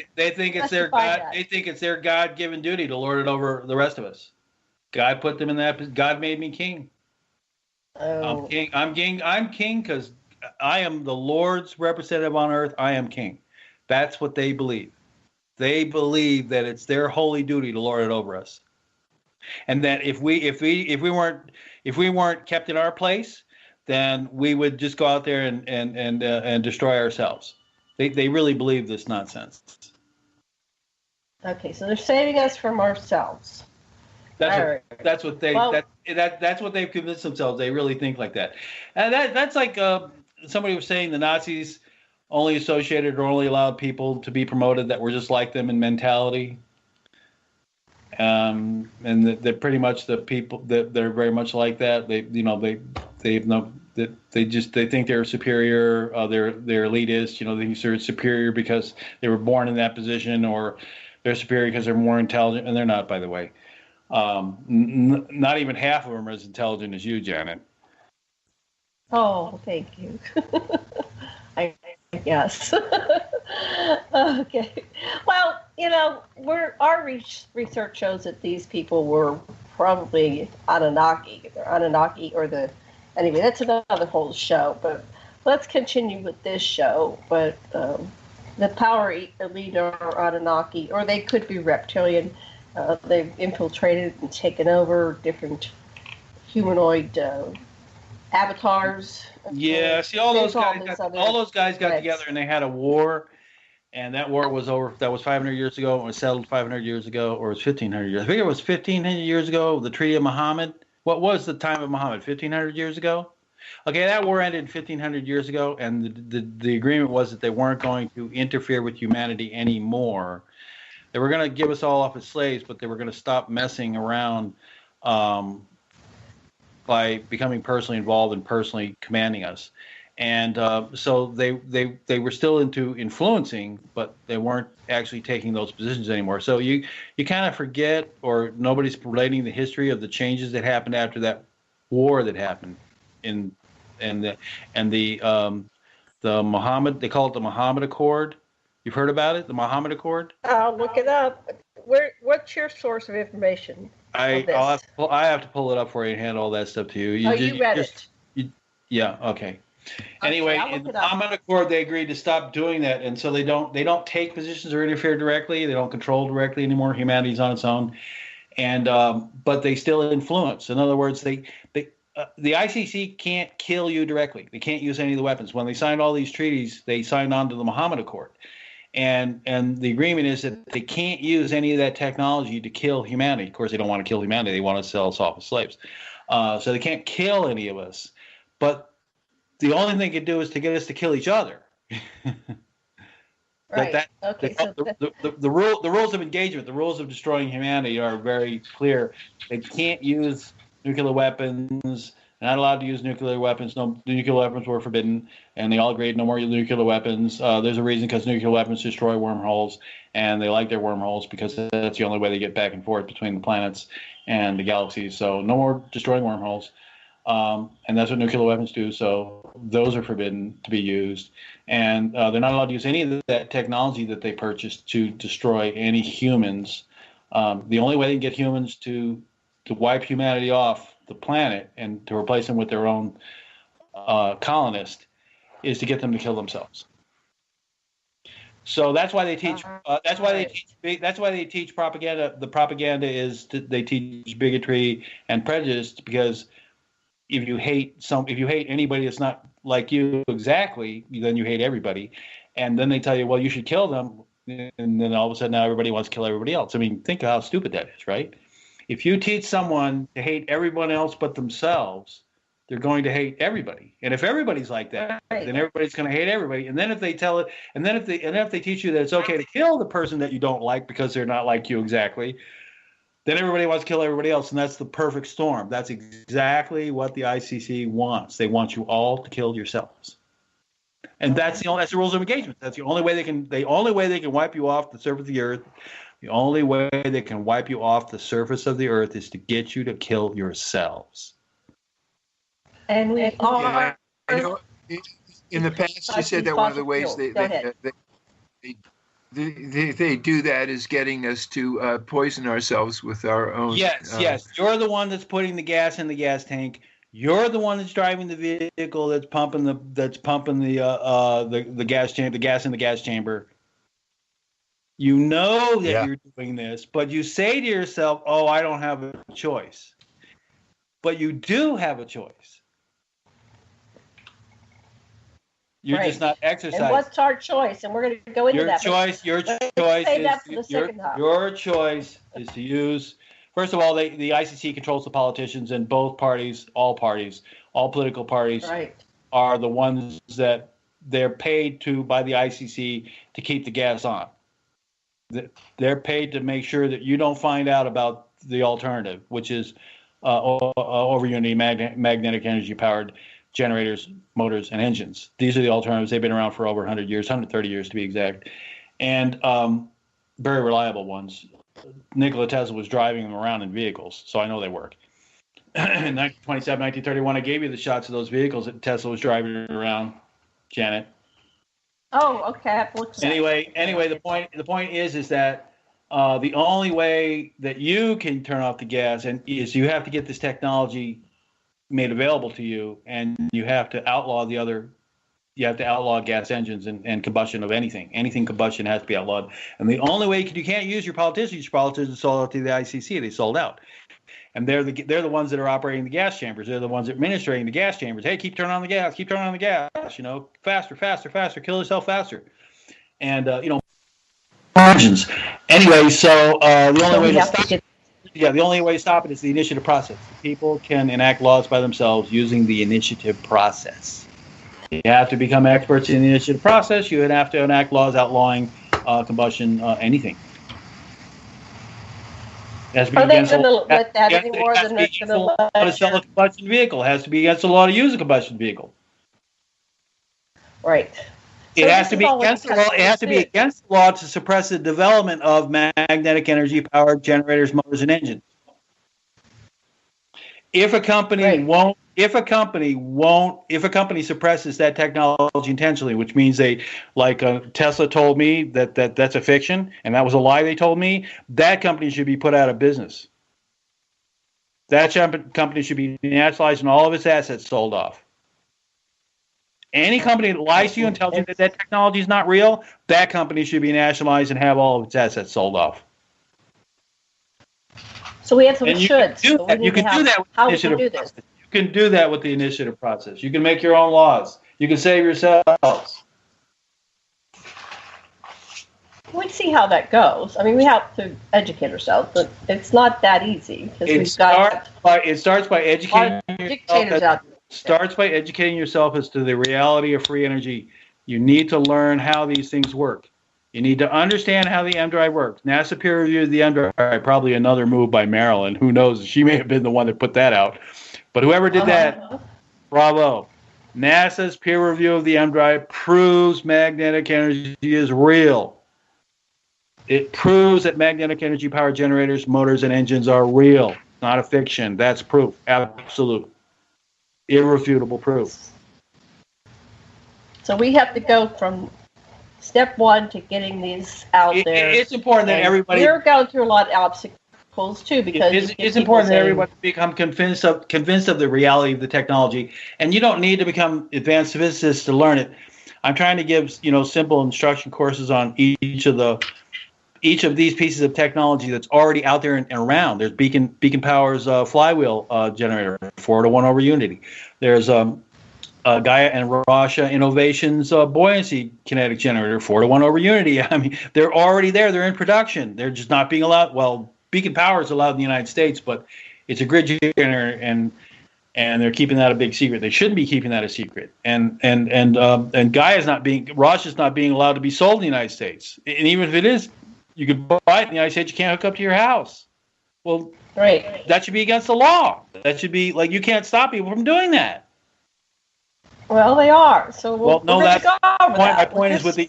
it's their God. They think it's their God-given duty to lord it over the rest of us. God put them in that. God made me king. Oh. I'm king because I am the Lord's representative on earth. I am king. That's what they believe. They believe that it's their holy duty to lord it over us, and that if we weren't kept in our place, then we would just go out there and destroy ourselves. They really believe this nonsense. Okay, so they're saving us from ourselves. That's what they've convinced themselves. They really think like that, and that's like somebody was saying the Nazis only associated or only allowed people to be promoted that were just like them in mentality, and that pretty much the people that they're very much like that. They think they're superior. They're elitist. They think they're superior because they were born in that position, or they're superior because they're more intelligent, and they're not, by the way. Not even half of them are as intelligent as you, Janet. Oh, thank you. I guess. Okay. Well, our research shows that these people were probably Anunnaki. They're Anunnaki anyway, that's another whole show, but let's continue with this show. But the power elite are Anunnaki, or they could be reptilian. They've infiltrated and taken over different humanoid avatars. Yeah, see, all those guys got together and they had a war, and that war was over. That was 500 years ago. It was settled 500 years ago, or it was 1,500 years. I think it was 1,500 years ago. The Treaty of Muhammad. What was the time of Muhammad? 1,500 years ago. Okay, that war ended 1,500 years ago, and the agreement was that they weren't going to interfere with humanity anymore. They were going to give us all off as slaves, but they were going to stop messing around by becoming personally involved and personally commanding us. And so they were still into influencing, but they weren't actually taking those positions anymore. So you kind of forget, or nobody's relating the history of the changes that happened after that war that happened the Muhammad, they call it the Muhammad Accord. You've heard about it, the Muhammad Accord? I'll look it up. What's your source of information? I have to pull it up for you and hand all that stuff to you. You read it. Yeah. Okay. Anyway, in the Muhammad Accord, they agreed to stop doing that, and so they don't take positions or interfere directly. They don't control directly anymore. Humanity's on its own, and but they still influence. In other words, the ICC can't kill you directly. They can't use any of the weapons. When they signed all these treaties, they signed on to the Muhammad Accord. And the agreement is that they can't use any of that technology to kill humanity. Of course, they don't want to kill humanity. They want to sell us off as slaves. So they can't kill any of us. But the only thing they can do is to get us to kill each other. Right. The rules of engagement, the rules of destroying humanity are very clear. They can't use nuclear weapons. They're not allowed to use nuclear weapons. No, nuclear weapons were forbidden, and they all agreed no more nuclear weapons. There's a reason, because nuclear weapons destroy wormholes, and they like their wormholes because that's the only way they get back and forth between the planets and the galaxies. So no more destroying wormholes, and that's what nuclear weapons do. So those are forbidden to be used, and they're not allowed to use any of that technology that they purchased to destroy any humans. The only way they can get humans to wipe humanity off the planet and to replace them with their own colonist is to get them to kill themselves. So that's why they teach. That's why they teach propaganda. The propaganda is they teach bigotry and prejudice, because if you hate anybody that's not like you exactly, then you hate everybody. And then they tell you, well, you should kill them, and then all of a sudden now everybody wants to kill everybody else. I mean, think of how stupid that is, right? If you teach someone to hate everyone else but themselves, they're going to hate everybody. And if everybody's like that, then everybody's going to hate everybody. And then if they tell it, and then if they teach you that it's okay to kill the person that you don't like because they're not like you exactly, then everybody wants to kill everybody else, and that's the perfect storm. That's exactly what the ICC wants. They want you all to kill yourselves. And that's the rules of engagement. That's the only way they can wipe you off the surface of the earth. The only way they can wipe you off the surface of the earth is to get you to kill yourselves. And we are. You know, in the past, you said that one of the ways they do that is getting us to poison ourselves with our own. Yes. You're the one that's putting the gas in the gas tank. You're the one that's driving the vehicle that's pumping the gas chamber, the gas in the gas chamber. You know that you're doing this, but you say to yourself, "Oh, I don't have a choice." But you do have a choice. You're just not exercising. And what's our choice? And we're going to go into that. Your choice is to use. First of all, the ICC controls the politicians, and both parties, all political parties, are the ones that they're paid to by the ICC to keep the gas on. They're paid to make sure that you don't find out about the alternative, which is over unity magnetic energy powered generators, motors, and engines. These are the alternatives. They've been around for over 100 years, 130 years to be exact, and very reliable ones. Nikola Tesla was driving them around in vehicles, so I know they work. In 1927, 1931, I gave you the shots of those vehicles that Tesla was driving around, Janet. Oh, okay. I have to look at Anyway, the point is that the only way that you can turn off the gas is you have to get this technology made available to you, and you have to outlaw gas engines and combustion of anything combustion has to be outlawed. And the only way you can't use your politicians sold out to the ICC. They sold out, and they're the ones that are operating the gas chambers. They're the ones administrating the gas chambers. Hey, keep turning on the gas, faster, kill yourself faster, and margins. Anyway, so the only way to stop it. Yeah, the only way to stop it is the initiative process. People can enact laws by themselves using the initiative process. You have to become experts in the initiative process. You would have to enact laws outlawing combustion, anything. Are they going to let that anymore? Than they're going to let to sell a combustion vehicle? It has to be against the law to use a combustion vehicle. Right. It has to be against the law. It has to be against the law to suppress the development of magnetic energy-powered generators, motors, and engines. If a company suppresses that technology intentionally, which means Tesla told me that's a fiction and that was a lie they told me, that company should be put out of business. That company should be nationalized and all of its assets sold off. Any company that lies to you and tells you that technology is not real, that company should be nationalized and have all of its assets sold off. So we have some shoulds. You can do that with the initiative process. You can do that with the initiative process. You can make your own laws. You can save yourselves. We see how that goes. I mean, we have to educate ourselves, but it's not that easy. It starts by educating yourself. Starts by educating yourself as to the reality of free energy. You need to learn how these things work. You need to understand how the M drive works. NASA peer reviewed the M drive, probably another move by Marilyn. Who knows? She may have been the one that put that out. But whoever did that, bravo. NASA's peer review of the M drive proves magnetic energy is real. It proves that magnetic energy powered generators, motors, and engines are real. Not a fiction. That's proof. Absolute. Irrefutable proof. So we have to go from step one to getting these out there. It's important that everybody. We're going through a lot of obstacles too, because it's important that everybody become convinced of the reality of the technology, and you don't need to become advanced physicists to learn it. I'm trying to give simple instruction courses on each of these pieces of technology that's already out there and around. There's Beacon Power's flywheel generator, 4-to-1 over unity. There's Gaia and Russia Innovations buoyancy kinetic generator, 4-to-1 over unity. I mean, they're already there. They're in production. They're just not being allowed. Well, beacon power is allowed in the United States, but it's a grid generator, and they're keeping that a big secret. They shouldn't be keeping that a secret. And Rosh is not being allowed to be sold in the United States. And even if it is, you could buy it in the United States. You can't hook up to your house. Well, right. That should be against the law. That should be like, you can't stop people from doing that. Well, they are. So that's my point is with the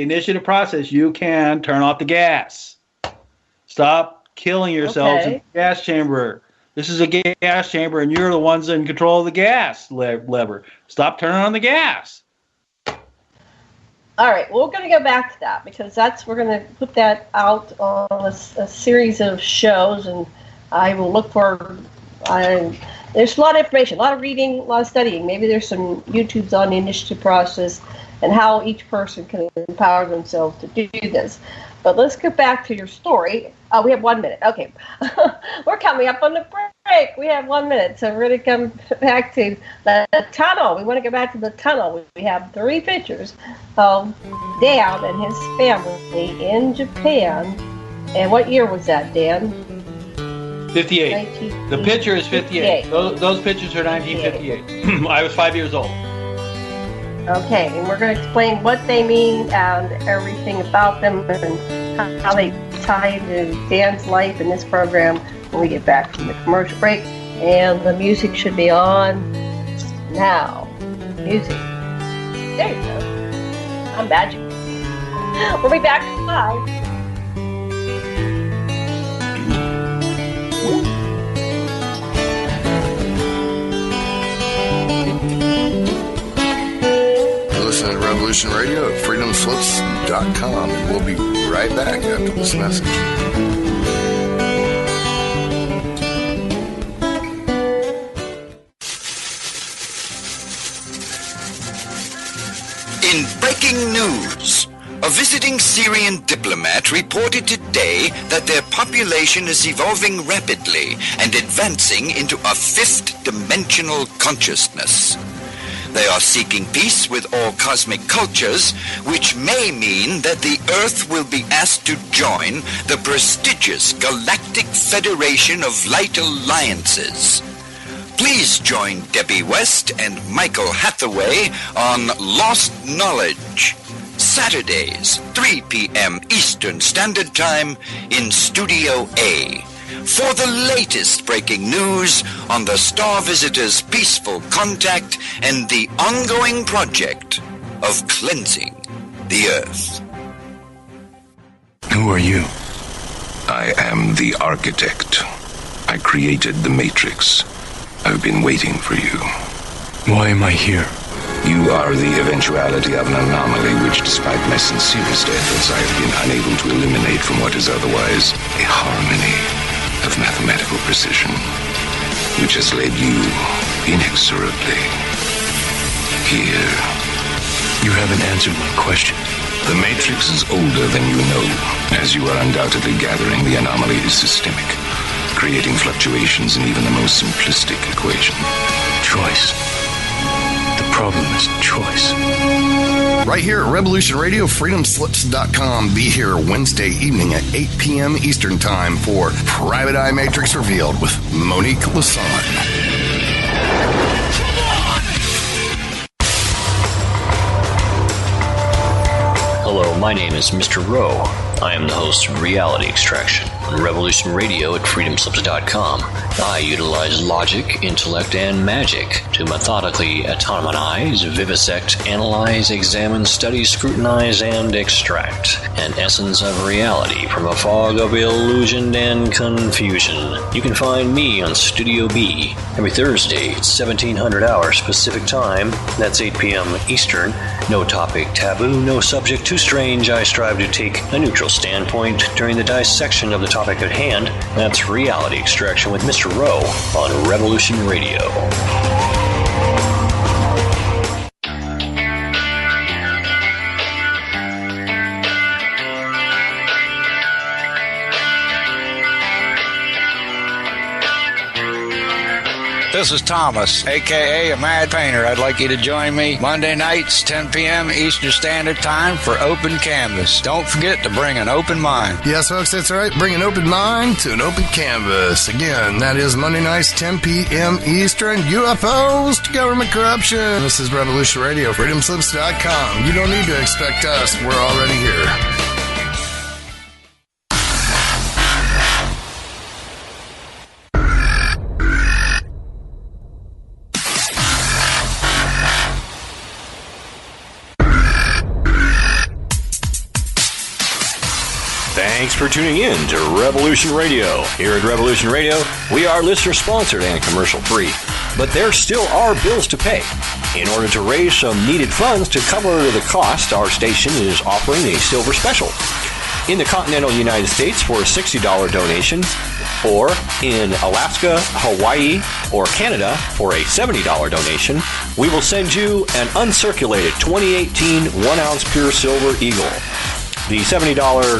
initiative process, you can turn off the gas. Stop killing yourselves in the gas chamber. This is a gas chamber, and you're the ones in control of the gas lever. Stop turning on the gas. All right, well, we're going to go back to that because we're going to put that out on a series of shows, and I will look for. There's a lot of information, a lot of reading, a lot of studying. Maybe there's some YouTubes on the initiative process and how each person can empower themselves to do this. But let's get back to your story. We have 1 minute. Okay. We're coming up on the break. We have 1 minute. So we're going to come back to the tunnel. We want to go back to the tunnel. We have 3 pictures of Dan and his family in Japan. And what year was that, Dan? 58. The picture is 58. Those pictures are 1958. I was 5 years old. Okay, and we're going to explain what they mean and everything about them and how they tie into Dan's life in this program when we get back from the commercial break. And the music should be on now. Music. There you go. I'm magic. We'll be back live. Listen to Revolution Radio at freedomslips.com, and we'll be right back after this message. In breaking news, a visiting Syrian diplomat reported today that their population is evolving rapidly and advancing into a fifth-dimensional consciousness. They are seeking peace with all cosmic cultures, which may mean that the Earth will be asked to join the prestigious Galactic Federation of Light Alliances. Please join Debbie West and Michael Hathaway on Lost Knowledge, Saturdays, 3 p.m. Eastern Standard Time in Studio A, for the latest breaking news on the Star Visitors' peaceful contact and the ongoing project of cleansing the Earth. Who are you? I am the architect. I created the Matrix. I've been waiting for you. Why am I here? You are the eventuality of an anomaly which, despite my sincerest efforts, I have been unable to eliminate from what is otherwise a harmony of mathematical precision, which has led you inexorably here. You haven't answered my question. The Matrix is older than you know, as you are undoubtedly gathering. The anomaly is systemic, creating fluctuations in even the most simplistic equation. Choice. The problem is choice. Right here at Revolution Radio, freedomslips.com. Be here Wednesday evening at 8 p.m. Eastern Time for Private Eye Matrix Revealed with Monique Lassonde. Hello, my name is Mr. Rowe. I am the host of Reality Extraction on Revolution Radio at freedomslips.com. I utilize logic, intellect, and magic to methodically autonomize, vivisect, analyze, examine, study, scrutinize, and extract an essence of reality from a fog of illusion and confusion. You can find me on Studio B every Thursday at 1700 hours Pacific Time. That's 8 p.m. Eastern. No topic taboo, no subject too strange. I strive to take a neutral standpoint during the dissection of the topic at hand. That's Reality Extraction with Mr. Rowe on Revolution Radio. this is Thomas, a.k.a. a Mad Painter. I'd like you to join me Monday nights, 10 p.m. Eastern Standard Time for Open Canvas. Don't forget to bring an open mind. Yes, folks, that's right. Bring an open mind to an open canvas. Again, that is Monday nights, 10 p.m. Eastern. UFOs to government corruption. This is Revolution Radio, freedomslips.com. You don't need to expect us. We're already here. Thanks for tuning in to Revolution Radio. Here at Revolution Radio, we are listener-sponsored and commercial-free. But there still are bills to pay. In order to raise some needed funds to cover the cost, our station is offering a silver special. In the continental United States for a $60 donation, or in Alaska, Hawaii, or Canada for a $70 donation, we will send you an uncirculated 2018 1-ounce pure silver eagle. The $70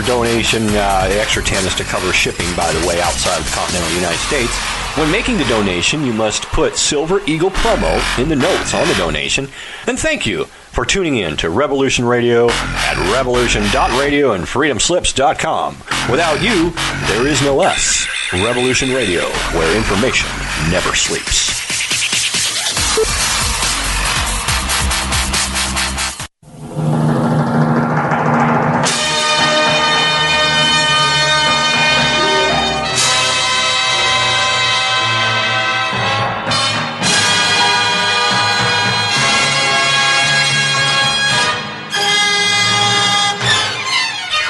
donation, the extra 10 is to cover shipping, by the way, outside of the continental United States. When making the donation, you must put Silver Eagle promo in the notes on the donation. And thank you for tuning in to Revolution Radio at revolution.radio and freedomslips.com. Without you, there is no us. Revolution Radio, where information never sleeps.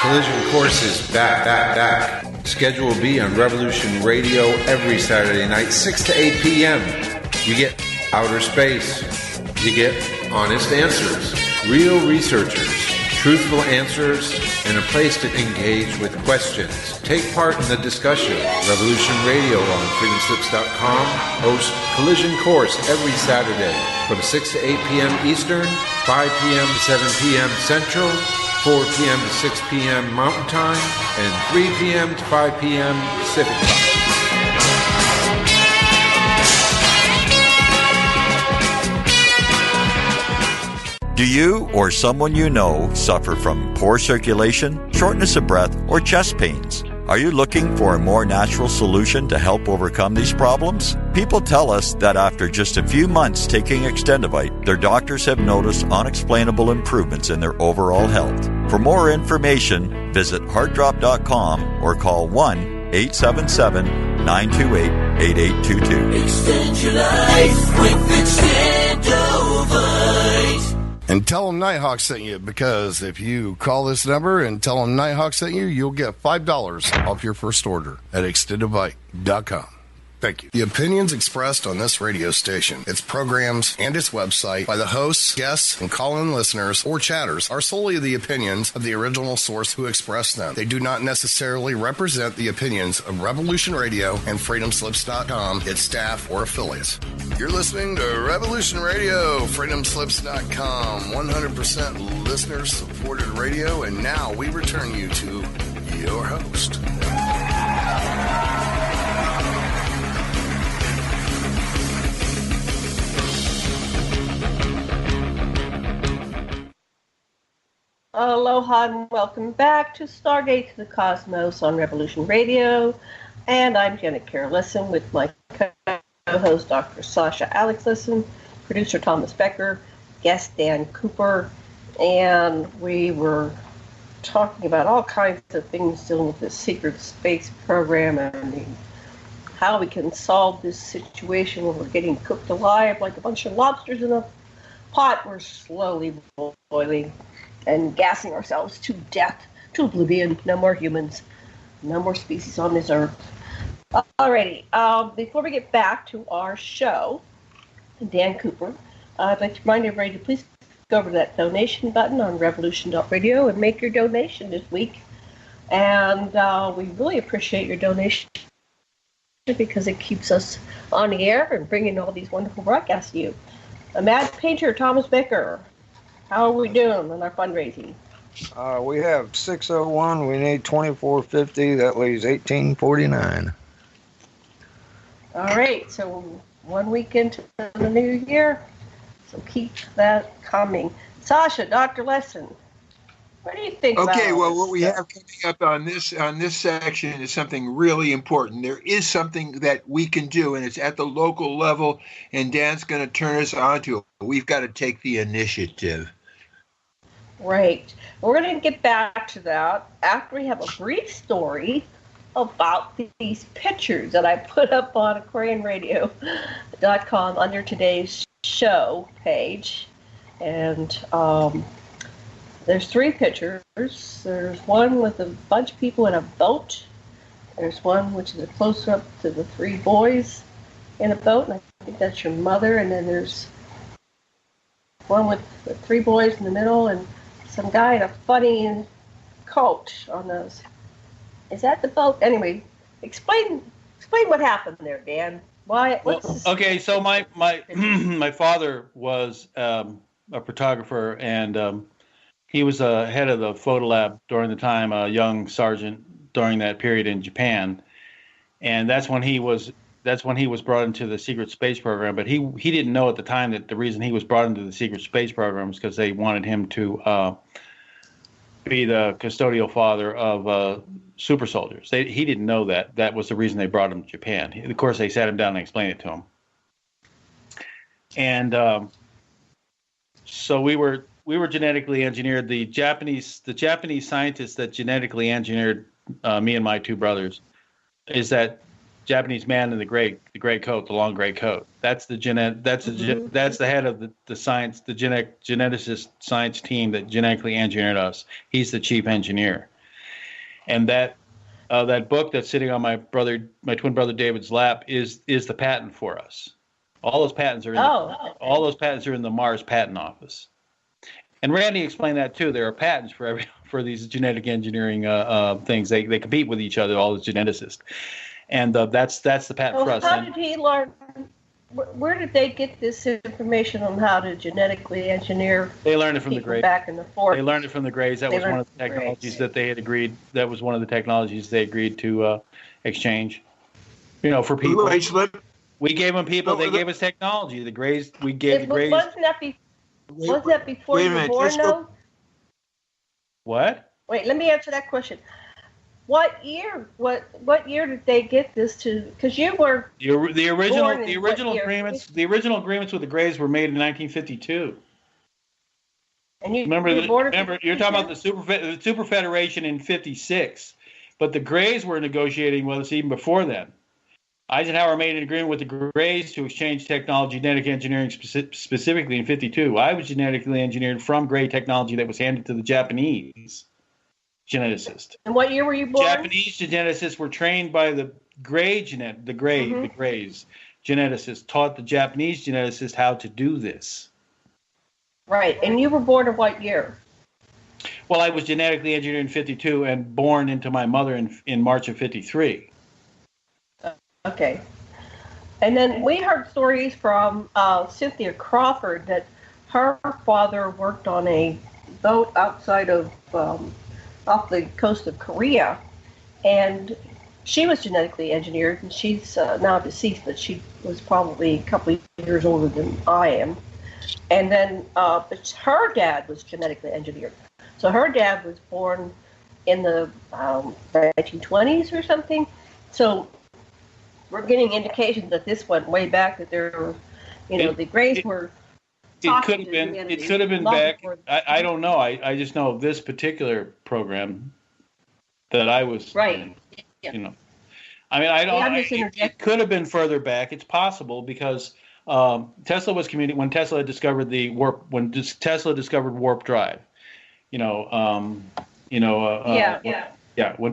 Collision Course is back. Schedule will be on Revolution Radio every Saturday night, 6 to 8 p.m. You get outer space. You get honest answers, real researchers, truthful answers, and a place to engage with questions. Take part in the discussion. Revolution Radio on freedomslips.com hosts Collision Course every Saturday from 6 to 8 p.m. Eastern, 5 p.m. to 7 p.m. Central, 4 p.m. to 6 p.m. Mountain Time, and 3 p.m. to 5 p.m. Pacific Time. Do you or someone you know suffer from poor circulation, shortness of breath, or chest pains? Are you looking for a more natural solution to help overcome these problems? People tell us that after just a few months taking Extendivite, their doctors have noticed unexplainable improvements in their overall health. For more information, visit heartdrop.com or call 1-877-928-8822. Extend your life with Extendivite. And tell them Nighthawk sent you, because if you call this number and tell them Nighthawk sent you, you'll get $5 off your first order at extendivite.com. Thank you. The opinions expressed on this radio station, its programs, and its website by the hosts, guests, and call-in listeners or chatters are solely the opinions of the original source who expressed them. They do not necessarily represent the opinions of Revolution Radio and freedomslips.com, its staff, or affiliates. You're listening to Revolution Radio, freedomslips.com, 100% listener-supported radio, and now we return you to your host. Aloha and welcome back to Stargate to the Cosmos on Revolution Radio. And I'm Janet Kara Lisson with my co-host Dr. Sasha Alex Lisson, producer Thomas Becker, guest Dan Cooper, and we were talking about all kinds of things dealing with the secret space program and how we can solve this situation where we're getting cooked alive like a bunch of lobsters in a pot. We're slowly boiling and gassing ourselves to death, to oblivion. No more humans, no more species on this earth. Alrighty, before we get back to our show, Dan Cooper, I'd like to remind everybody to please go over to that donation button on revolution.radio and make your donation this week. And we really appreciate your donation because it keeps us on the air and bringing all these wonderful broadcasts to you. A Mad Painter, Thomas Becker. How are we doing on our fundraising? We have 601. We need 2450. That leaves 1849. All right. So 1 week into the new year, so keep that coming. Sasha, Dr. Lesson, what do you think? Okay, about well, what we have coming up on this section is something really important. There is something that we can do, and it's at the local level, and Dan's going to turn us on to it. We've got to take the initiative. Right. We're going to get back to that after we have a brief story about these pictures that I put up on aquariumradio.com under today's show page. And there's 3 pictures. There's one with a bunch of people in a boat. There's one which is a close-up to the 3 boys in a boat, and I think that's your mother. And then there's one with the 3 boys in the middle and some guy in a funny coat on those. Is that the boat? Anyway, explain what happened there, Dan. Why? Okay, so my my father was a photographer, and he was head of the photo lab during the time, a young sergeant during that period in Japan, and that's when he was brought into the secret space program. But he didn't know at the time that the reason he was brought into the secret space program was because they wanted him to be the custodial father of super soldiers. He didn't know that was the reason they brought him to Japan. Of course, they sat him down and explained it to him. And so we were genetically engineered. The Japanese scientists that genetically engineered me and my 2 brothers is that Japanese man in the gray coat, the long gray coat. That's the that's the head of the science, the geneticist science team that genetically engineered us. He's the chief engineer. And that book that's sitting on my twin brother David's lap is the patent for us. All those patents are in the Mars Patent Office. And Randy explained that too. There are patents for these genetic engineering things. They compete with each other, all the geneticists. And that's the patent for us. How did he learn? Where did they get this information on how to genetically engineer? They learned it from the Greys. Back in the 40s. They learned it from the Greys. That was one of the technologies that they had agreed. That was one of the technologies they agreed to exchange. For people. We gave them people. They gave us technology. The Greys. We gave the Greys. Wasn't that before you were born, though? What? Wait, let me answer that question. What year? What year did they get this to? Because you were the original agreements. The original agreements with the Greys were made in 1952. And you remember you're talking about the Super Federation in 56, but the Greys were negotiating with us even before then. Eisenhower made an agreement with the Greys to exchange technology, genetic engineering specifically in 52. I was genetically engineered from Grey technology that was handed to the Japanese geneticist. And what year were you born? Japanese geneticists were trained by the Greys geneticists taught the Japanese geneticists how to do this. Right. And you were born in what year? Well, I was genetically engineered in 52 and born into my mother in March of 53. Okay. And then we heard stories from Cynthia Crawford that her father worked on a boat outside of off the coast of Korea, and she was genetically engineered, and she's now deceased, but she was probably a couple of years older than I am. And then but her dad was genetically engineered. So her dad was born in the 1920s or something. So we're getting indications that this went way back, that there were, the Greys were. It could have been. It could have been back. I don't know. I just know this particular program that I was. Right. I mean, I don't. It could have been further back. It's possible because Tesla was when Tesla discovered Tesla discovered warp drive. When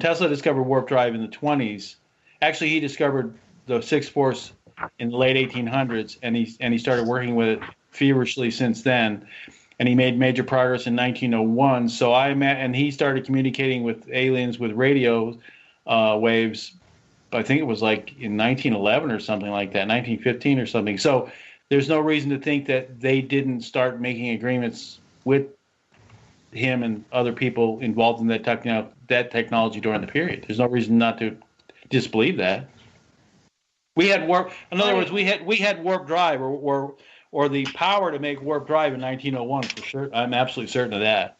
Tesla discovered warp drive in the 20s, actually he discovered the 6 force in the late 1800s, and he started working with it feverishly since then, and he made major progress in 1901. So and he started communicating with aliens with radio waves. I think it was like in 1911 or something like that, 1915 or something. So there's no reason to think that they didn't start making agreements with him and other people involved in that technology during the period. There's no reason not to disbelieve that. We had warp. In other words, we had warp drive or the power to make warp drive in 1901 for sure. I'm absolutely certain of that.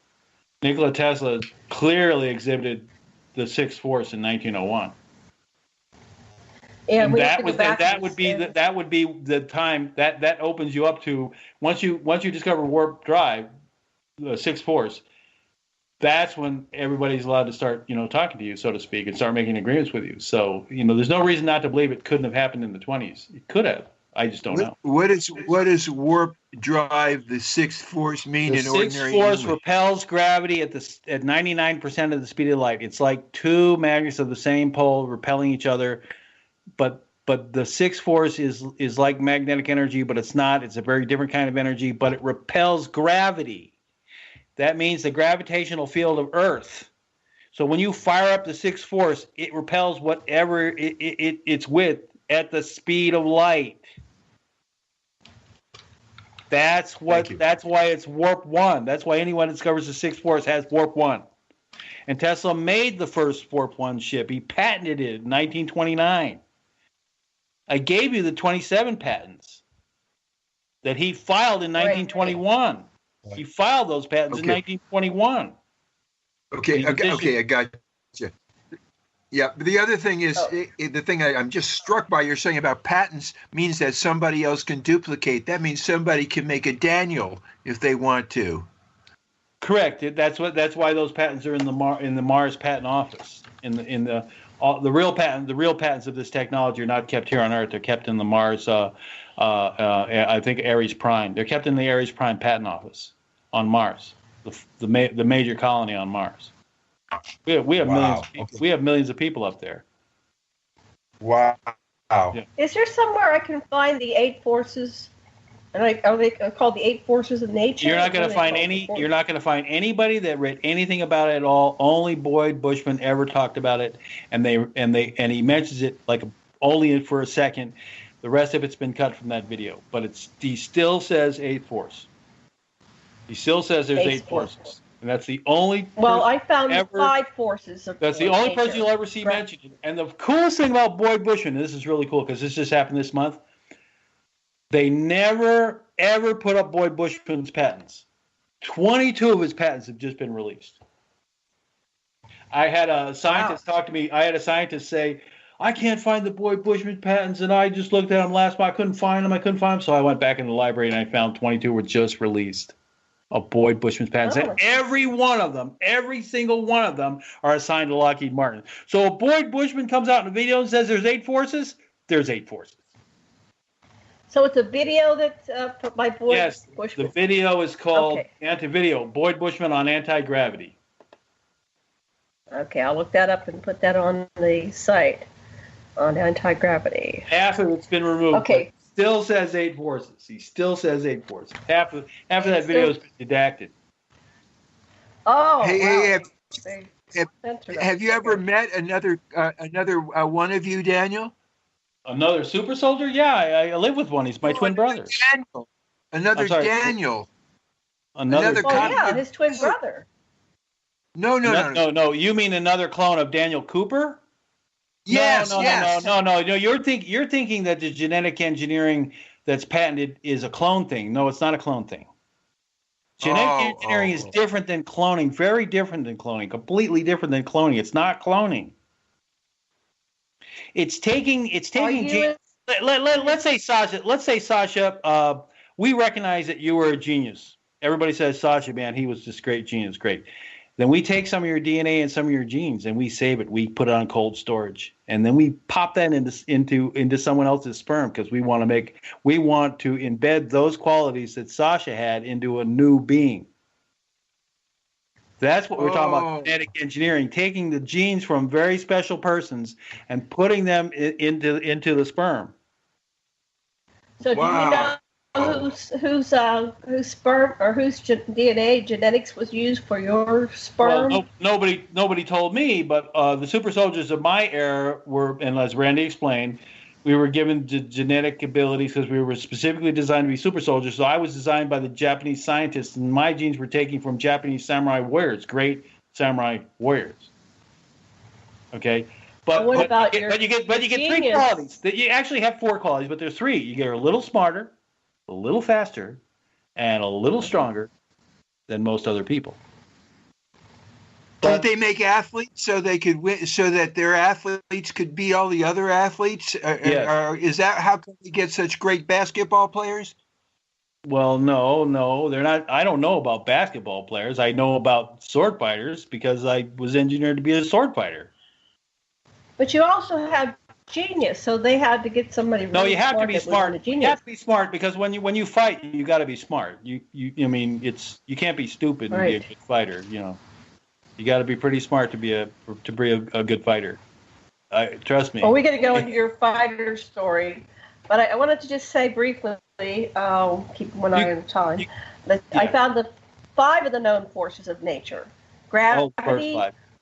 Nikola Tesla clearly exhibited the sixth force in 1901. And that would be the time that opens you up to once you discover warp drive, the sixth force. That's when everybody's allowed to start, talking to you, so to speak, and start making agreements with you. So, there's no reason not to believe it couldn't have happened in the 20s. It could have. I just don't know. What does warp drive, the sixth force, mean in ordinary English? The sixth force repels gravity at 99% of the speed of light. It's like two magnets of the same pole repelling each other, but the sixth force is like magnetic energy, but it's not. It's a very different kind of energy, but it repels gravity. That means the gravitational field of Earth. So when you fire up the sixth force, it repels whatever it's with at the speed of light. That's why it's warp 1. That's why anyone that discovers the sixth force has warp 1. And Tesla made the first warp 1 ship. He patented it in 1929. I gave you the 27 patents that he filed in 1921. Right. He filed those patents in 1921. Okay, I got you. Yeah, but the other thing is, the thing I'm just struck by, you're saying about patents means that somebody else can duplicate. That means somebody can make a Daniel if they want to. Correct. That's why those patents are in the Mars Patent Office. The real patents of this technology are not kept here on Earth. They're kept in the Mars. I think Ares Prime. They're kept in the Ares Prime Patent Office on Mars, the major colony on Mars. We have millions. We have millions of people up there. Wow. Yeah. Is there somewhere I can find the 8 forces? And are they called the 8 forces of nature? You're not going to find You're not going to find anybody that read anything about it at all. Only Boyd Bushman ever talked about it, and he mentions it like only for a second. The rest of it's been cut from that video, but he still says 8 force. He still says there's 8 forces. And that's the only I found 5 forces. That's the only person you'll ever see mentioned. And the coolest thing about Boyd Bushman, this is really cool because this just happened this month, they never, ever put up Boyd Bushman's patents. 22 of his patents have just been released. I had a scientist talk to me. I had a scientist say, I can't find the Boyd Bushman patents, and I just looked at them last month. I couldn't find them. So I went back in the library, and I found 22 were just released of Boyd Bushman's patents. And every one of them, every single one of them are assigned to Lockheed Martin. So if Boyd Bushman comes out in a video and says there's 8 forces, there's 8 forces. So it's a video that's by Boyd Bushman? The video is called Anti-Video, Boyd Bushman on Anti-Gravity. Okay, I'll look that up and put that on the site on anti-gravity. Half of it's been removed. Okay. Still says 8 forces. He still says 8 forces. Half of that video has been redacted. Oh. Hey, have you ever met another one of you, Daniel? Another super soldier? Yeah, I live with one. He's my twin brother. Daniel. Daniel. His twin brother. No. You mean another clone of Daniel Cooper? Yes. No. You're thinking that the genetic engineering that's patented is a clone thing. No, it's not a clone thing. Genetic engineering is different than cloning. Very different than cloning. Completely different than cloning. It's not cloning. It's taking. Let's say Sasha. We recognize that you were a genius. Everybody says Sasha, man, he was just great genius, great. Then we take some of your DNA and some of your genes and we save it. We put it on cold storage, and then we pop that into someone else's sperm because we want to embed those qualities that Sasha had into a new being. That's what we're talking about, genetic engineering, taking the genes from very special persons and putting them into the sperm. So do you know whose sperm or whose DNA genetics was used for your sperm? Well, nobody told me, but the super soldiers of my era were, and as Randy explained, we were given genetic abilities because we were specifically designed to be super soldiers. So I was designed by the Japanese scientists, and my genes were taken from Japanese samurai warriors, great samurai warriors. Okay, But what about you get 3 qualities. You actually have 4 qualities, but there's 3. You get a little smarter, a little faster, and a little stronger than most other people. Did they make athletes so they could win, so that their athletes could beat all the other athletes? Yes. Or is that how come we get such great basketball players? Well, no, they're not. I don't know about basketball players. I know about sword fighters because I was engineered to be a sword fighter. But you also have genius, so they had to get somebody. No, you have to be smart. You have to be smart because when you fight, you got to be smart. You can't be stupid and be a good fighter. You got to be pretty smart to be a good fighter. Trust me. Well, we're going to go into your fighter story, but I wanted to just say briefly, keep one eye on time. I found the 5 of the known forces of nature: gravity,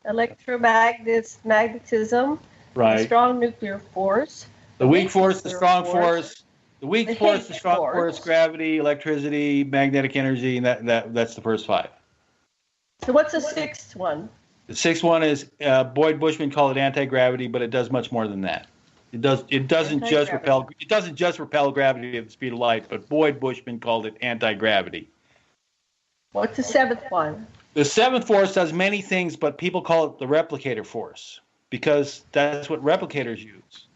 electromagnetism, the strong nuclear force, the weak force, the strong force, the weak force, the strong force, gravity, electricity, magnetic energy, and that's the first 5. So what's the 6th one? The 6th one is Boyd Bushman called it anti-gravity, but it does much more than that. It doesn't just repel gravity at the speed of light, but Boyd Bushman called it anti-gravity. What's the 7th one? The 7th force does many things, but people call it the replicator force because that's what replicators use.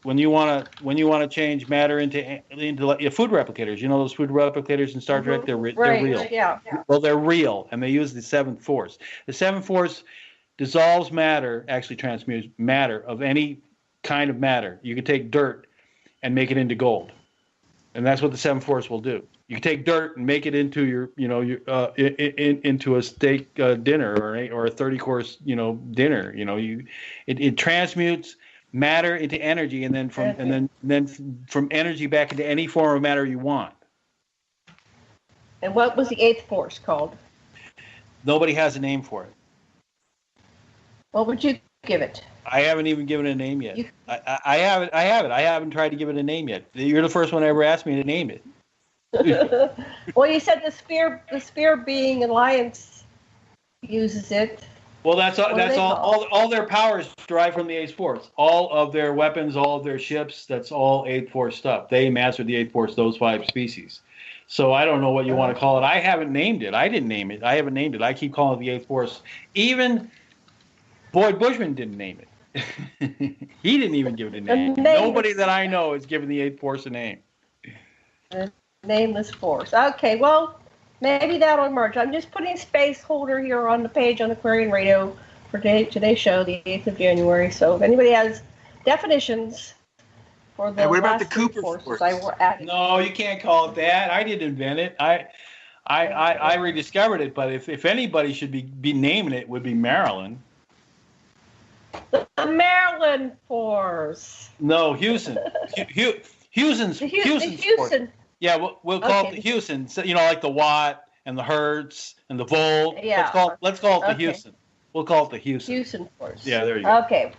When you want to change matter into food replicators, those food replicators in Star Trek, they're real. Yeah. Well, they're real, and they use the 7th force. The 7th force dissolves matter, actually transmutes matter of any kind of matter. You can take dirt and make it into gold, and that's what the 7th force will do. You can take dirt and make it into into a steak dinner or a 30-course dinner. It transmutes matter into energy, and then from energy back into any form of matter you want. And what was the 8th force called? Nobody has a name for it. What would you give it? I haven't even given it a name yet. I haven't. I haven't tried to give it a name yet. You're the first one to ever ask me to name it. Well, you said the sphere being Alliance uses it. Well, that's all their powers derive from the 8th force. All of their weapons, all of their ships, that's all 8th force stuff. They mastered the 8th force, those 5 species. So I don't know what you want to call it. I haven't named it. I didn't name it. I haven't named it. I keep calling it the 8th force. Even Boyd Bushman didn't name it. He didn't even give it a name. Nobody that I know has given the 8th force a name. The nameless force. Okay, well, maybe that'll emerge. I'm just putting a space holder here on the page on Aquarian Radio for today's show, the 8th of January. So if anybody has definitions for the what about the Cooper forces I added. No, you can't call it that. I didn't invent it. I rediscovered it, but if anybody should be naming it, would be Maryland. The Maryland force. No, Houston. Houston's force. Yeah, we'll call it the Houston. So, like the Watt and the Hertz and the Volt. Yeah. Let's call it the Houston. We'll call it the Houston. Houston force. Yeah, there you go. Okay.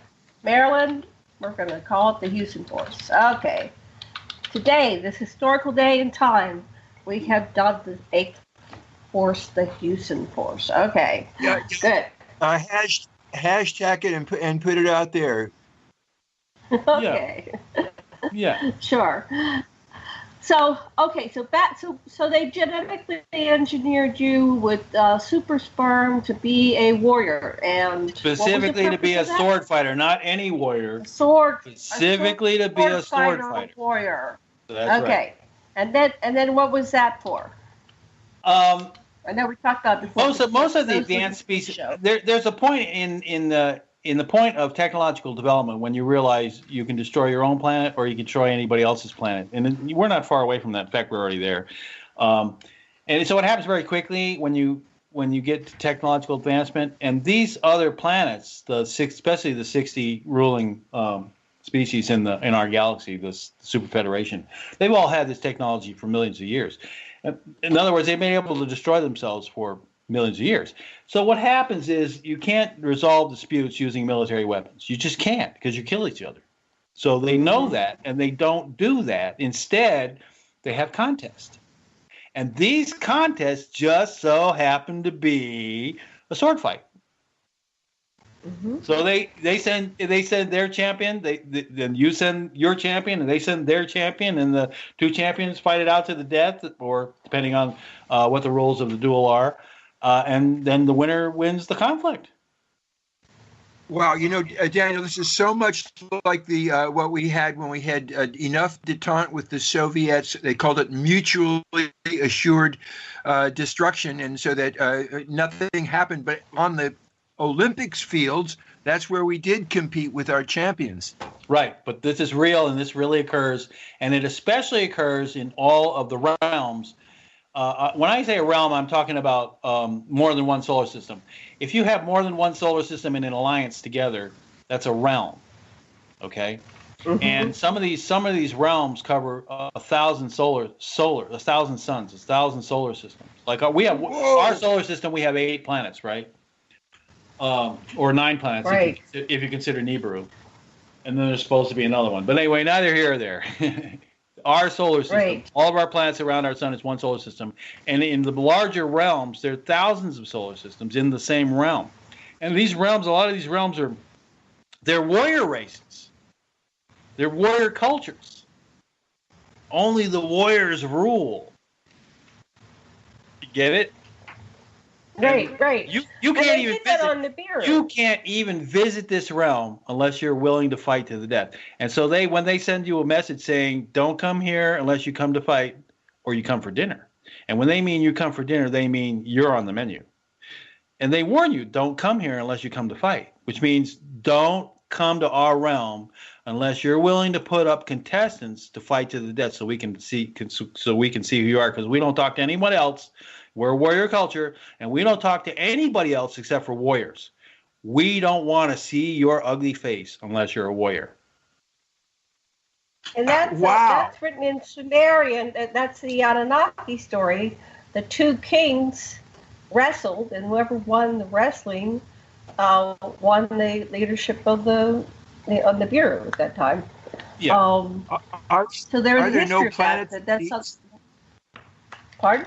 Maryland, we're going to call it the Houston force. Okay. Today, this historical day and time, we have dubbed the 8th force the Houston force. Okay. Yeah, good. Hashtag it and put it out there. Okay. Yeah. Sure. So so they genetically engineered you with super sperm to be a warrior, and specifically to be a sword fighter, not any warrior. Specifically to be a sword fighter. Warrior. That's okay. Right. And then what was that for? I know we talked about before. Most of the advanced species. There's a point in the point of technological development when you realize you can destroy your own planet or you can destroy anybody else's planet, and we're not far away from that. In fact, we're already there. And so it happens very quickly when you get to technological advancement. And these other planets, especially the 60 ruling species in our galaxy, the Super Federation, they've all had this technology for millions of years. In other words, they've been able to destroy themselves for millions of years. So what happens is you can't resolve disputes using military weapons. You just can't, because you kill each other. So they know that, and they don't do that. Instead, they have contests. And these contests just so happen to be a sword fight. Mm-hmm. So they send their champion, then you send your champion, and they send their champion, and the two champions fight it out to the death, or depending on what the rules of the duel are, and then the winner wins the conflict. Wow, Daniel, this is so much like the what we had when we had enough detente with the Soviets. They called it mutually assured destruction, and so that nothing happened. But on the Olympics fields, that's where we did compete with our champions. Right, but this is real, and this really occurs, and it especially occurs in all of the realms. When I say a realm, I'm talking about more than one solar system. If you have more than one solar system in an alliance together, that's a realm. Okay, mm-hmm. And some of these realms cover 1,000 1,000 suns, 1,000 solar systems. Like we have our solar system, we have 8 planets, right? Or 9 planets, right, if you consider Nibiru, and then there's supposed to be another one. But anyway, neither here or there. Our solar system, right, all of our planets around our sun is one solar system. And in the larger realms, there are thousands of solar systems in the same realm. And these realms, a lot of these realms they're warrior races. They're warrior cultures. Only the warriors rule. You get it? Right. You can't even visit. You can't even visit this realm unless you're willing to fight to the death. And so when they send you a message saying, "Don't come here unless you come to fight, or you come for dinner." And when they mean you come for dinner, they mean you're on the menu. And they warn you, "Don't come here unless you come to fight," which means don't come to our realm unless you're willing to put up contestants to fight to the death, so we can see who you are, because we don't talk to anyone else. We're a warrior culture, and we don't talk to anybody else except for warriors. We don't want to see your ugly face unless you're a warrior. And that's written in Sumerian. That's the Anunnaki story. The 2 kings wrestled, and whoever won the wrestling won the leadership of the Bureau at that time. Yeah. So there's are there no planets? That's pardon?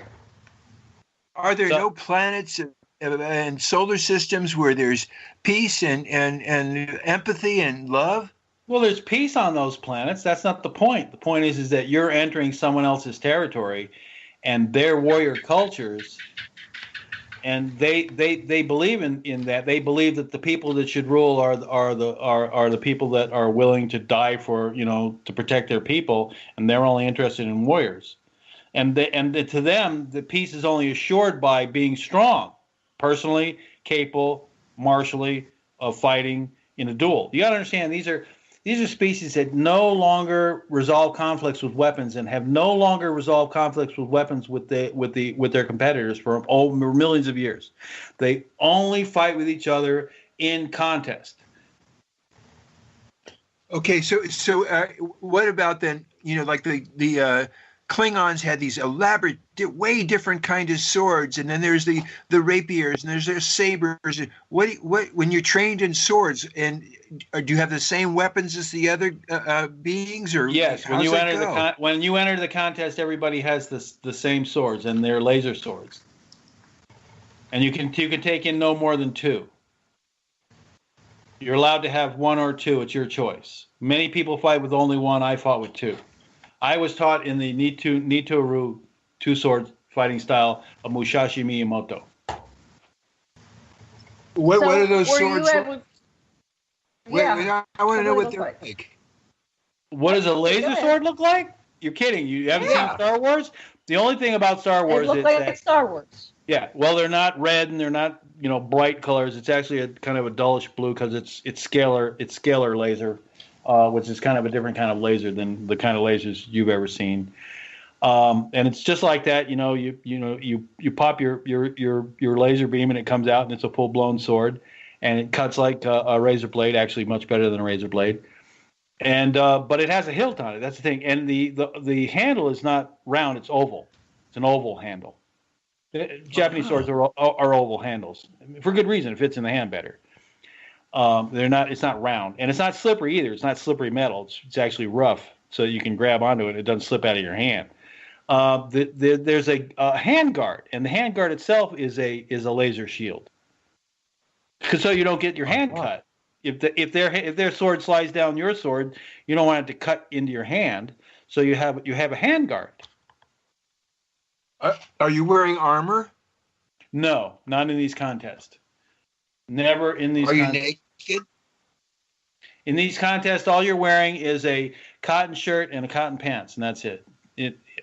Are there no planets and solar systems where there's peace and empathy and love? Well, there's peace on those planets. That's not the point. The point is that you're entering someone else's territory, and their warrior cultures, and they believe in that. They believe that the people that should rule are the people that are willing to die for, to protect their people, and they're only interested in warriors. And to them, the peace is only assured by being strong, personally capable, martially, of fighting in a duel. You got to understand, these are species that no longer resolve conflicts with weapons, and have no longer resolved conflicts with weapons with their competitors for millions of years. They only fight with each other in contest. Okay, so what about then? Like the Klingons had these elaborate, way different kind of swords, and then there's the rapiers, and there's their sabers. What when you're trained in swords, and do you have the same weapons as the other beings, or yes? When you enter the contest, everybody has the same swords, and they're laser swords, and you can take in no more than 2. You're allowed to have 1 or 2. It's your choice. Many people fight with only 1. I fought with 2. I was taught in the Nitoru 2-sword fighting style of Musashi Miyamoto. What are those swords? I want to know what they're like. What does a laser sword look like? You're kidding. You haven't seen Star Wars? The only thing about Star Wars is like Star Wars. Yeah, well, they're not red, and they're not bright colors. It's actually a kind of a dullish blue, because it's scalar laser. Which is kind of a different kind of laser than the kind of lasers you've ever seen, and it's just like that. You pop your laser beam, and it comes out, and it's a full blown sword, and it cuts like a razor blade, actually much better than a razor blade, and but it has a hilt on it. That's the thing, and the handle is not round; it's oval. It's an oval handle. Japanese swords are oval handles for good reason. It fits in the hand better. It's not round, and it's not slippery either. It's not slippery metal. It's actually rough, so you can grab onto it. It doesn't slip out of your hand. There's a hand guard, and the hand guard itself is a laser shield. so you don't get your hand cut. If their sword slides down your sword, you don't want it to cut into your hand. So you have a hand guard. Are you wearing armor? No, not in these contests. Never in these. Are you naked? In these contests, all you're wearing is a cotton shirt and a cotton pants, and that's it.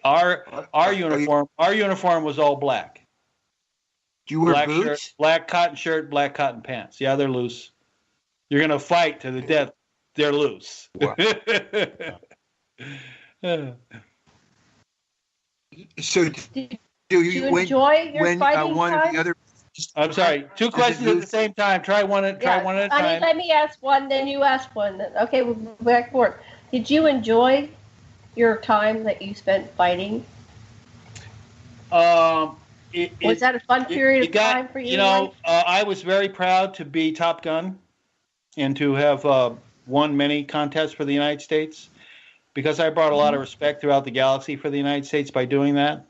Our uniform was all black. Do you wear black boots? Shirt, black cotton shirt, black cotton pants. Yeah, they're loose. You're gonna fight to the death. They're loose. Wow. So, do you enjoy your fighting one time? Of the other? I'm sorry. Two questions at the same time. Try one at a time. Let me ask one, then you ask one. Okay, we'll go back and forth. Did you enjoy your time that you spent fighting? Was that a fun period of time for you? I was very proud to be Top Gun and to have won many contests for the United States, because I brought a lot of respect throughout the galaxy for the United States by doing that.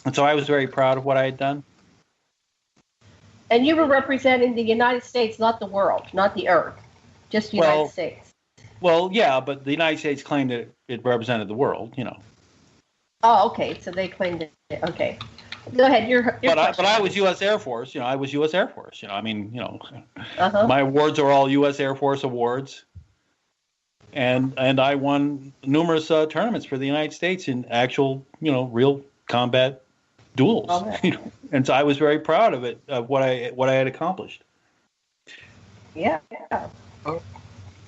And so I was very proud of what I had done. And you were representing the United States, not the world, not the Earth, just the United States. Well, yeah, but the United States claimed that it represented the world, Oh, okay. So they claimed it. Okay. Go ahead. But I was U.S. Air Force. I was U.S. Air Force. My awards are all U.S. Air Force awards. And I won numerous tournaments for the United States in actual, real combat duels. Okay. And so I was very proud of it, of what I had accomplished. Yeah.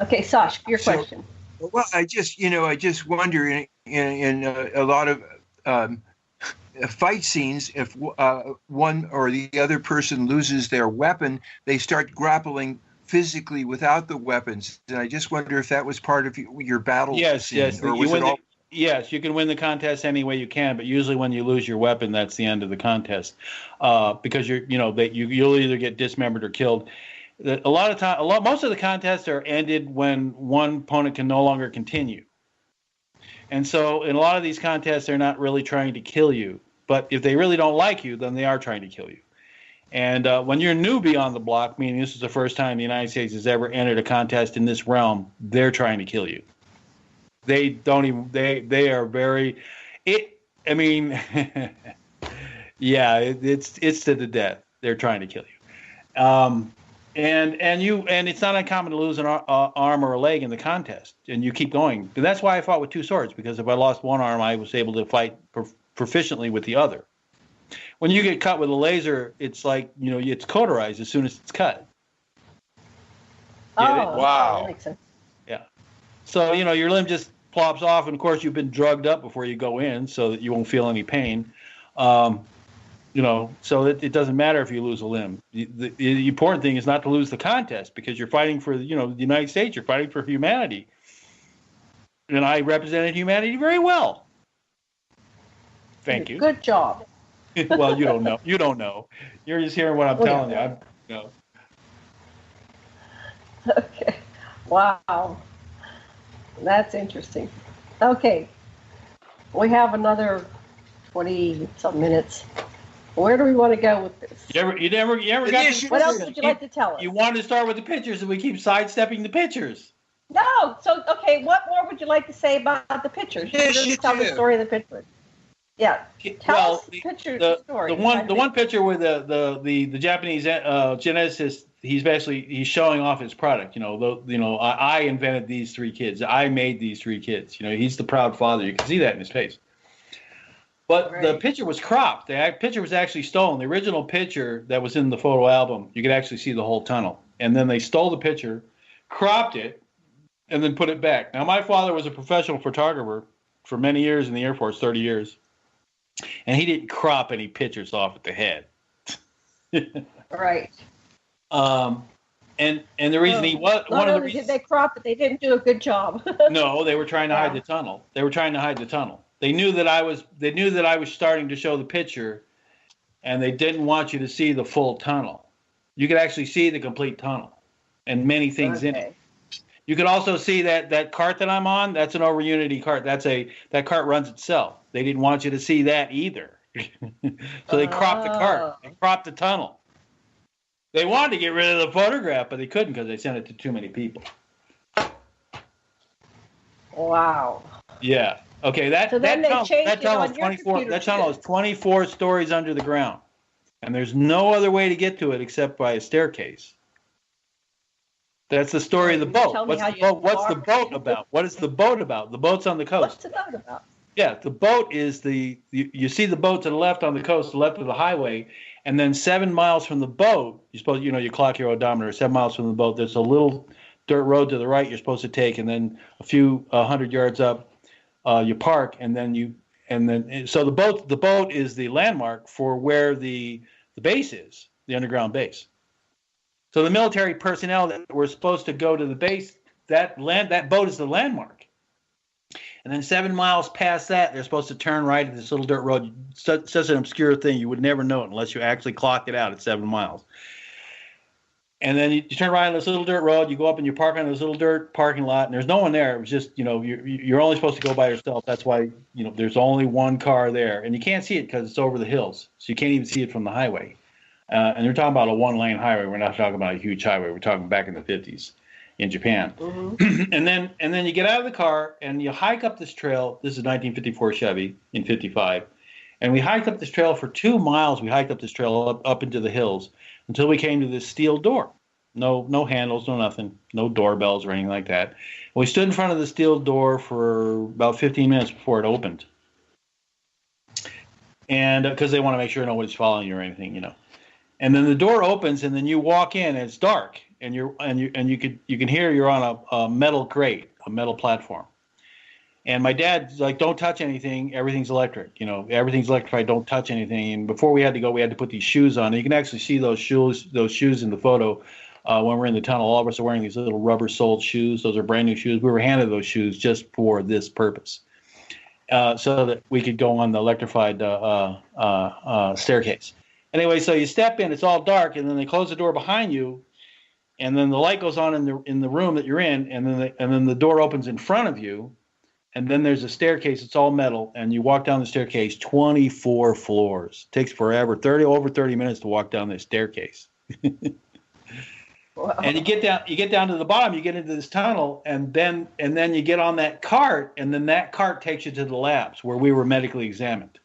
Okay, Sasha, your question. Well, I just wonder in a lot of fight scenes, if one or the other person loses their weapon, they start grappling physically without the weapons. And I just wonder if that was part of your battle. Yes. Or was it all? Yes, you can win the contest any way you can, but usually when you lose your weapon, that's the end of the contest, because you'll either get dismembered or killed. Most of the contests are ended when one opponent can no longer continue, and so in a lot of these contests, they're not really trying to kill you, but if they really don't like you, then they are trying to kill you. And when you're a newbie on the block, meaning this is the first time the United States has ever entered a contest in this realm, they're trying to kill you. They don't even. They are very. Yeah, it's to the death. They're trying to kill you, and it's not uncommon to lose an arm or a leg in the contest, and you keep going. And that's why I fought with two swords, because if I lost one arm, I was able to fight proficiently with the other. When you get cut with a laser, it's like it's cauterized as soon as it's cut. Wow! That makes sense. Yeah. So your limb just plops off, and of course you've been drugged up before you go in, so that you won't feel any pain. So that it doesn't matter if you lose a limb. The important thing is not to lose the contest, because you're fighting for the United States. You're fighting for humanity, and I represented humanity very well. Thank you. Good job. Well, you don't know. You don't know. You're just hearing what I'm telling you. Okay. Wow. That's interesting. Okay. We have another 20-some minutes. Where do we want to go with this? You never got what else would you like to tell us? You wanted to start with the pictures, and we keep sidestepping the pictures. No. So, okay, what more would you like to say about the pictures? You tell the story of the pictures. Yeah. Tell us the picture story. The one picture where the Japanese geneticist, he's showing off his product. I invented these three kids. I made these three kids. He's the proud father. You can see that in his face. But the picture was cropped. The picture was actually stolen. The original picture that was in the photo album, you could actually see the whole tunnel. And then they stole the picture, cropped it, and then put it back. Now, my father was a professional photographer for many years in the Air Force, 30 years. And he didn't crop any pictures off at the head. Right. And the reason he was one of the reasons they crop it, they didn't do a good job. No, they were trying to hide the tunnel. They knew that I was starting to show the picture, and they didn't want you to see the full tunnel. You could actually see the complete tunnel and many things in it. You could also see that cart that I'm on. That's an over Unity cart. That cart runs itself. They didn't want you to see that either. So they cropped the cart. They cropped the tunnel. They wanted to get rid of the photograph, but they couldn't because they sent it to too many people. Wow. Yeah. Okay. That tunnel is 24 stories under the ground, and there's no other way to get to it except by a staircase. That's the story of the boat. What's the boat about? What is the boat about? The boat's on the coast. What's the boat about? Yeah, the boat is you see the boat to the left on the coast, to the left of the highway, and then 7 miles from the boat, you're supposed, you clock your odometer, 7 miles from the boat, there's a little dirt road to the right you're supposed to take, and then a few 100 yards up, you park, so the boat is the landmark for where the base is, the underground base. So the military personnel that were supposed to go to the base, that boat is the landmark. And then 7 miles past that, they're supposed to turn right at this little dirt road. Such an obscure thing, you would never know it unless you actually clocked it out at 7 miles. And then you turn right on this little dirt road, you go up and you park on this little dirt parking lot, and there's no one there. It was just, you're only supposed to go by yourself. That's why, there's only one car there. And you can't see it because it's over the hills. So you can't even see it from the highway. And they're talking about a one-lane highway. We're not talking about a huge highway. We're talking back in the 50s in Japan. Mm-hmm. and then you get out of the car and you hike up this trail. This is 1954 Chevy in 55. And we hiked up this trail for 2 miles. We hiked up this trail up into the hills until we came to this steel door. No handles, no nothing, no doorbells or anything like that. We stood in front of the steel door for about 15 minutes before it opened. And because they want to make sure nobody's following you or anything, And then the door opens, and then you walk in, and it's dark, and you can hear you're on a metal crate, a metal platform. And my dad's like, "Don't touch anything. Everything's electric. Everything's electrified. Don't touch anything." And before we had to go, we had to put these shoes on. And you can actually see those shoes in the photo when we're in the tunnel. All of us are wearing these little rubber-soled shoes. Those are brand new shoes. We were handed those shoes just for this purpose, so that we could go on the electrified staircase. Anyway, so you step in, it's all dark, and then they close the door behind you, and then the light goes on in the room that you're in, and then the door opens in front of you, and then there's a staircase. It's all metal, and you walk down the staircase, 24 floors. It takes forever, over 30 minutes to walk down this staircase. Wow. And you get down to the bottom, you get into this tunnel, and then you get on that cart, and then that cart takes you to the labs where we were medically examined.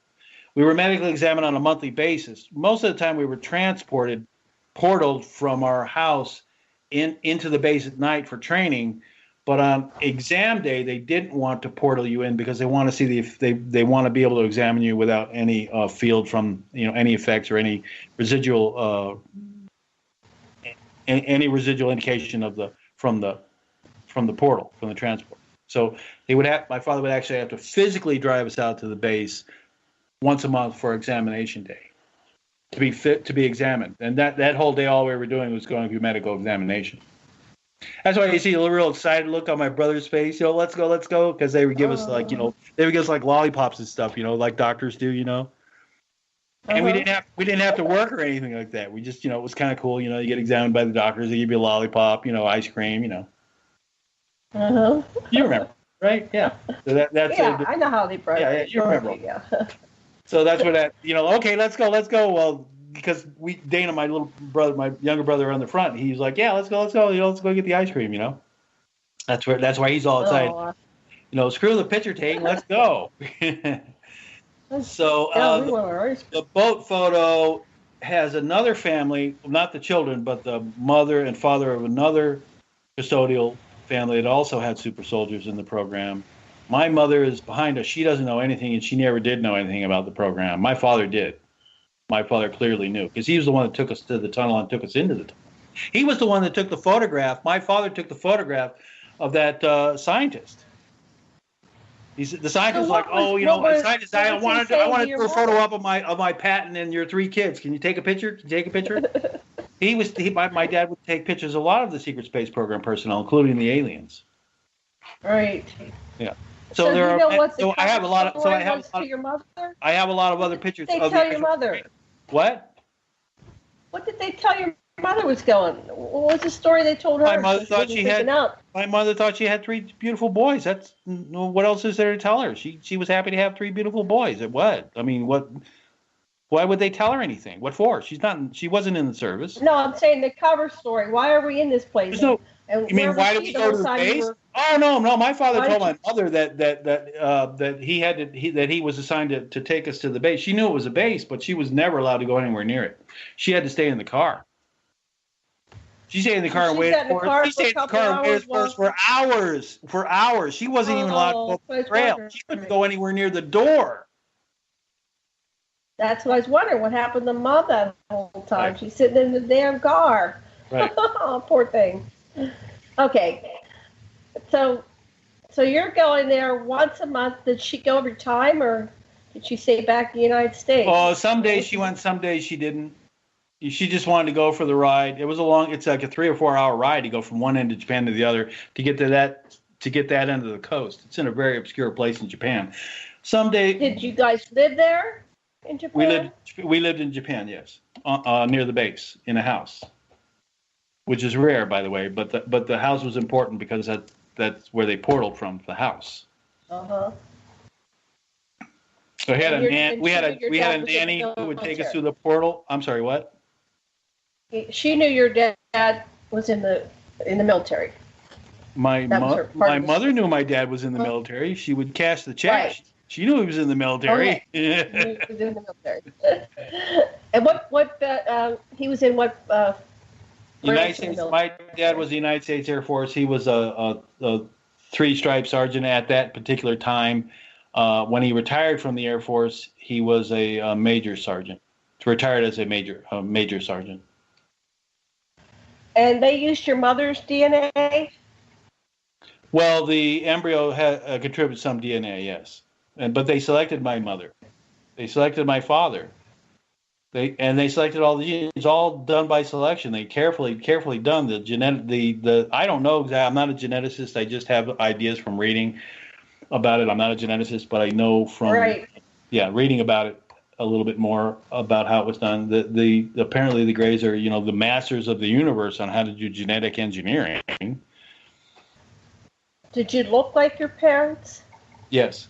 We were medically examined on a monthly basis. Most of the time we were portaled from our house into the base at night for training. But on exam day, they didn't want to portal you in because they want to see they want to be able to examine you without any field from, any effects or any residual indication from the portal, from the transport. So my father would actually have to physically drive us out to the base once a month for examination day to be fit to be examined. And that whole day, all we were doing was going through medical examination. That's why you see a real excited look on my brother's face, let's go. Cause they would give us they would give us like lollipops and stuff, like doctors do, and we didn't have to work or anything like that. We just, it was kind of cool. You get examined by the doctors, they give you a lollipop, ice cream, You remember, right? Yeah. So that's I know how they brought it. Yeah, you remember. Yeah. So that's what okay, let's go. Well, because Dana, my younger brother on the front, he's like, yeah, let's go. Let's go get the ice cream, That's why he's all excited. Screw the picture taking, let's go. So the boat photo has another family, not the children, but the mother and father of another custodial family that also had super soldiers in the program. My mother is behind us. She doesn't know anything, and she never did know anything about the program. My father did. My father clearly knew, because he was the one that took us to the tunnel and took us into the tunnel. He was the one that took the photograph. My father took the photograph of that scientist. The scientist was like, scientist, I wanted to put a photo up of my patent and your 3 kids. Can you take a picture? My dad would take pictures of a lot of the secret space program personnel, including the aliens. Right. Yeah. So I have a lot of. I have a lot of other pictures. What did they tell your mother? What? What did they tell your mother was going? What was the story they told her? My mother thought she had 3 beautiful boys. That's what else is there to tell her? She was happy to have 3 beautiful boys. What? I mean, what? Why would they tell her anything? What for? She wasn't in the service. No, I'm saying the cover story. Why are we in this place? You mean why did we go to the base? Oh no. My father told my mother that he was assigned to take us to the base. She knew it was a base, but she was never allowed to go anywhere near it. She had to stay in the car. She stayed in the car and waited for us. She stayed in the car and waited for us for hours. For hours. She wasn't even allowed to go on the trail. She couldn't go anywhere near the door. That's what I was wondering. What happened to Mom that whole time? Right. She's sitting in the damn car. Right. Oh, poor thing. Okay. So you're going there once a month. Did she go every time, or did she stay back in the United States? Oh, some days she went, some days she didn't. She just wanted to go for the ride. It's like a 3 or 4 hour ride to go from one end of Japan to the other to get to that end of the coast. It's in a very obscure place in Japan. Someday. Did you guys live there in Japan? We lived in Japan, yes, near the base in a house, which is rare, by the way. But the house was important because that's where they portaled from, the house. Uh-huh. So we had a nanny who would take us through the portal. I'm sorry, what? She knew your dad was in the military. My mother knew my dad was in the military. She would cash the check. Right. She knew he was in the military. Okay. He was in the military. And what he was in what? United States. My dad was the United States Air Force. He was a 3-stripe sergeant at that particular time. When he retired from the Air Force, he was a major sergeant. Retired as a major sergeant. And they used your mother's DNA? Well, the embryo contributed some DNA, yes. But they selected my mother. They selected my father. They selected all the genes. It's all done by selection. They carefully done the genetic. I don't know exactly. I'm not a geneticist. I just have ideas from reading about it. I'm not a geneticist, but I know from reading about it a little bit more about how it was done. Apparently the Greys are the masters of the universe on how to do genetic engineering. Did you look like your parents? Yes.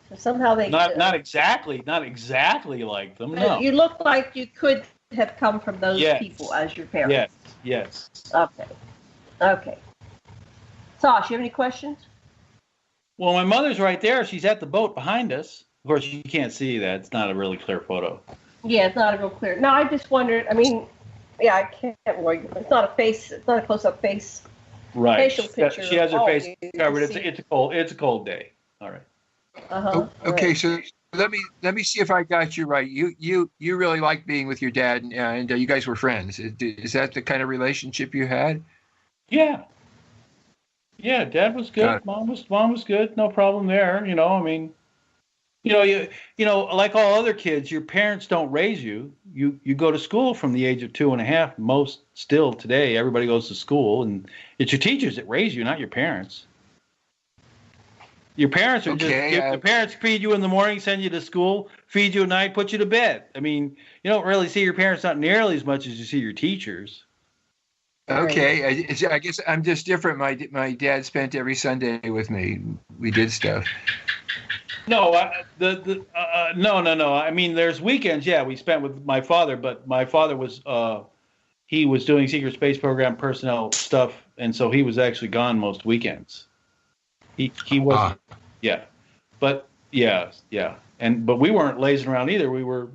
So somehow they not exactly like them. No. You look like you could have come from those people as your parents. Yes. Okay. Sasha, you have any questions? Well, my mother's right there. She's at the boat behind us. Of course, you can't see that. It's not a really clear photo. Yeah, it's not a real clear. No, I just wondered. I mean, I can't really. It's not a face. It's not a close-up face. Right. Facial picture. She has her face covered. It's a cold day. All right. Uh-huh. Okay, so let me see if I got you right. You really liked being with your dad, and you guys were friends. Is that the kind of relationship you had? Yeah. Yeah, Dad was good. Mom was good. No problem there. I mean, like all other kids, your parents don't raise you. You go to school from the age of 2.5. Most still today, everybody goes to school, and it's your teachers that raise you, not your parents. Your parents are the parents feed you in the morning, send you to school, feed you at night, put you to bed. I mean, you don't really see your parents not nearly as much as you see your teachers. Okay, I guess I'm just different. My dad spent every Sunday with me. We did stuff. No, no. I mean, there's weekends. Yeah, we spent with my father, but my father was he was doing secret space program personnel stuff, and so he was actually gone most weekends. He was, but but we weren't lazing around either. We were,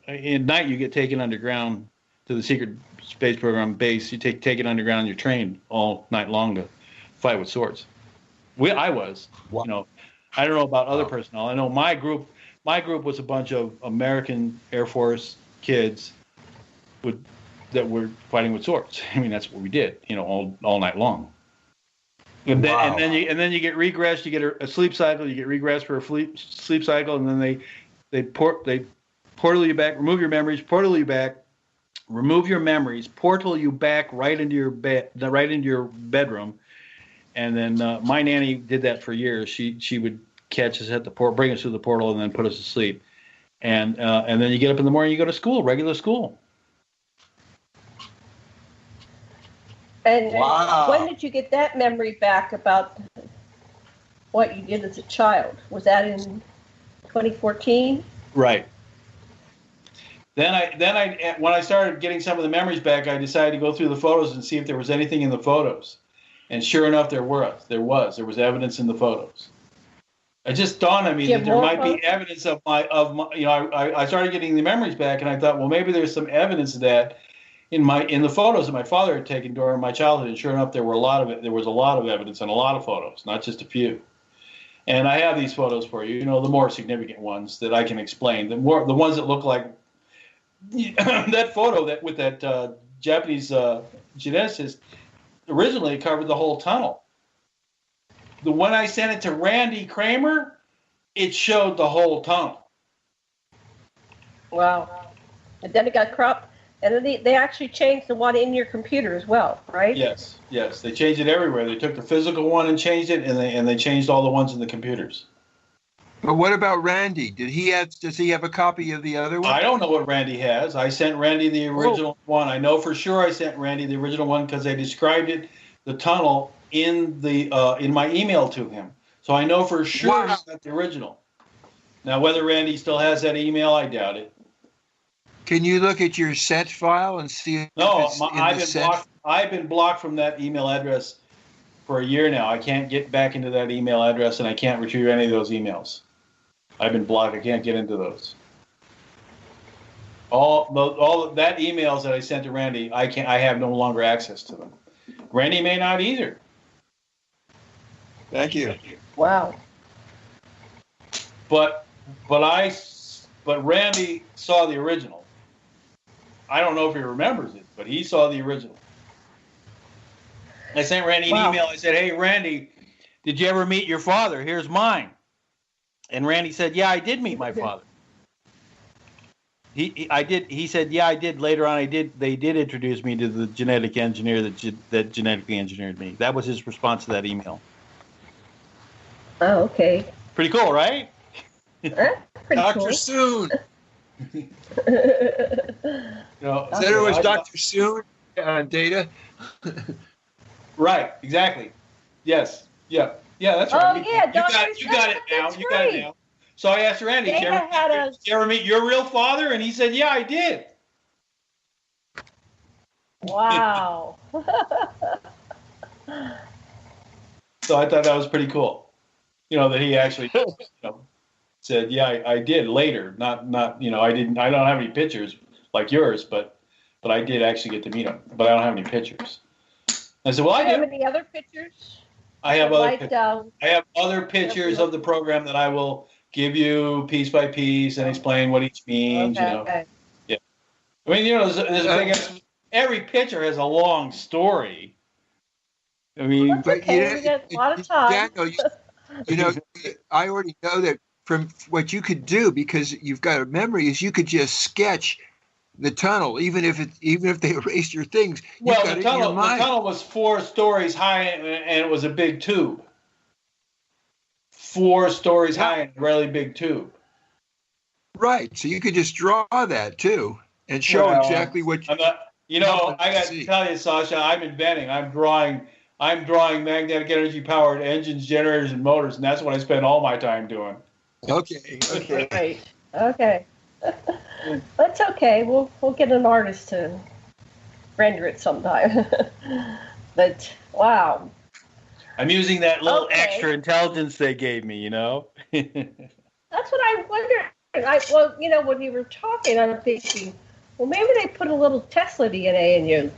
at night you get taken underground to the secret space program base. You take it underground. You're trained all night long to fight with swords. I was, I don't know about other personnel. I know my group was a bunch of American Air Force kids that were fighting with swords. I mean, that's what we did, all night long. And then you get regressed. You get a sleep cycle. You get regressed for a sleep cycle, and then they portal you back, remove your memories, portal you back, remove your memories, portal you back right into your bedroom, and then my nanny did that for years. She would catch us at the port, bring us through the portal, and then put us to sleep, and then you get up in the morning, you go to school, regular school. And when did you get that memory back about what you did as a child? Was that in 2014? Right. When I started getting some of the memories back, I decided to go through the photos and see if there was anything in the photos. And sure enough, there was evidence in the photos. It just dawned on me that there might be evidence of my, I started getting the memories back, and I thought, well, maybe there's some evidence of that in the photos that my father had taken during my childhood. And sure enough, there was a lot of evidence and a lot of photos, not just a few. And I have these photos for you, the more significant ones that I can explain. The ones that look like that photo with that Japanese geneticist originally covered the whole tunnel. The one I sent it to Randy Kramer, it showed the whole tunnel. Wow. And then it got cropped. And then they actually changed the one in your computer as well, right? Yes. They changed it everywhere. They took the physical one and changed it, and they changed all the ones in the computers. But what about Randy? Does he have a copy of the other one? I don't know what Randy has. I sent Randy the original one. I know for sure I sent Randy the original one because they described it, the tunnel, in my email to him. So I know for sure he got the original. Now, whether Randy still has that email, I doubt it. Can you look at your sent file and see? I've been blocked from that email address for a year now. I can't get back into that email address, and I can't retrieve any of those emails. I've been blocked. I can't get into those. All that emails that I sent to Randy, I have no longer access to them. Randy may not either. Thank you. Wow. But Randy saw the original. I don't know if he remembers it, but he saw the original. I sent Randy an email. I said, "Hey, Randy, did you ever meet your father? Here's mine." And Randy said, "Yeah, I did meet my father." I did. He said, "Yeah, I did." Later on, they did introduce me to the genetic engineer that genetically engineered me. That was his response to that email. Oh, okay. Pretty cool, right? Dr. Soon. Said it was Dr. Soon on data. Right. Exactly. Yes. Yeah. Yeah. That's right. Oh yeah, you got it now. You got it now. So I asked Randy, did you ever meet your real father? And he said, "Yeah, I did." Wow. So I thought that was pretty cool. That he actually said, "Yeah, I did." Later, not. I didn't. I don't have any pictures like yours, but I did actually get to meet him. But I don't have any pictures. I said, "Well, I do." Have any other pictures? I have other pictures of the program that I will give you piece by piece and explain what each means. Okay. Yeah. I mean, there's a big. Every picture has a long story. I mean, well, that's okay. We got a lot of time. Daniel, I already know that from what you could do, because you've got a memory, is you could just sketch the tunnel, even if they erased your things. Well, the tunnel was 4 stories high, and it was a big tube. 4 stories high and a really big tube. Right. So you could just draw that too and show exactly what you. I got to tell you, Sasha, I'm inventing. I'm drawing magnetic energy powered engines, generators, and motors, and that's what I spend all my time doing. Okay. Right. Okay. That's okay. We'll get an artist to render it sometime. But wow. I'm using that little extra intelligence they gave me, That's what I wondered. When you were talking, I'm thinking, well, maybe they put a little Tesla DNA in you.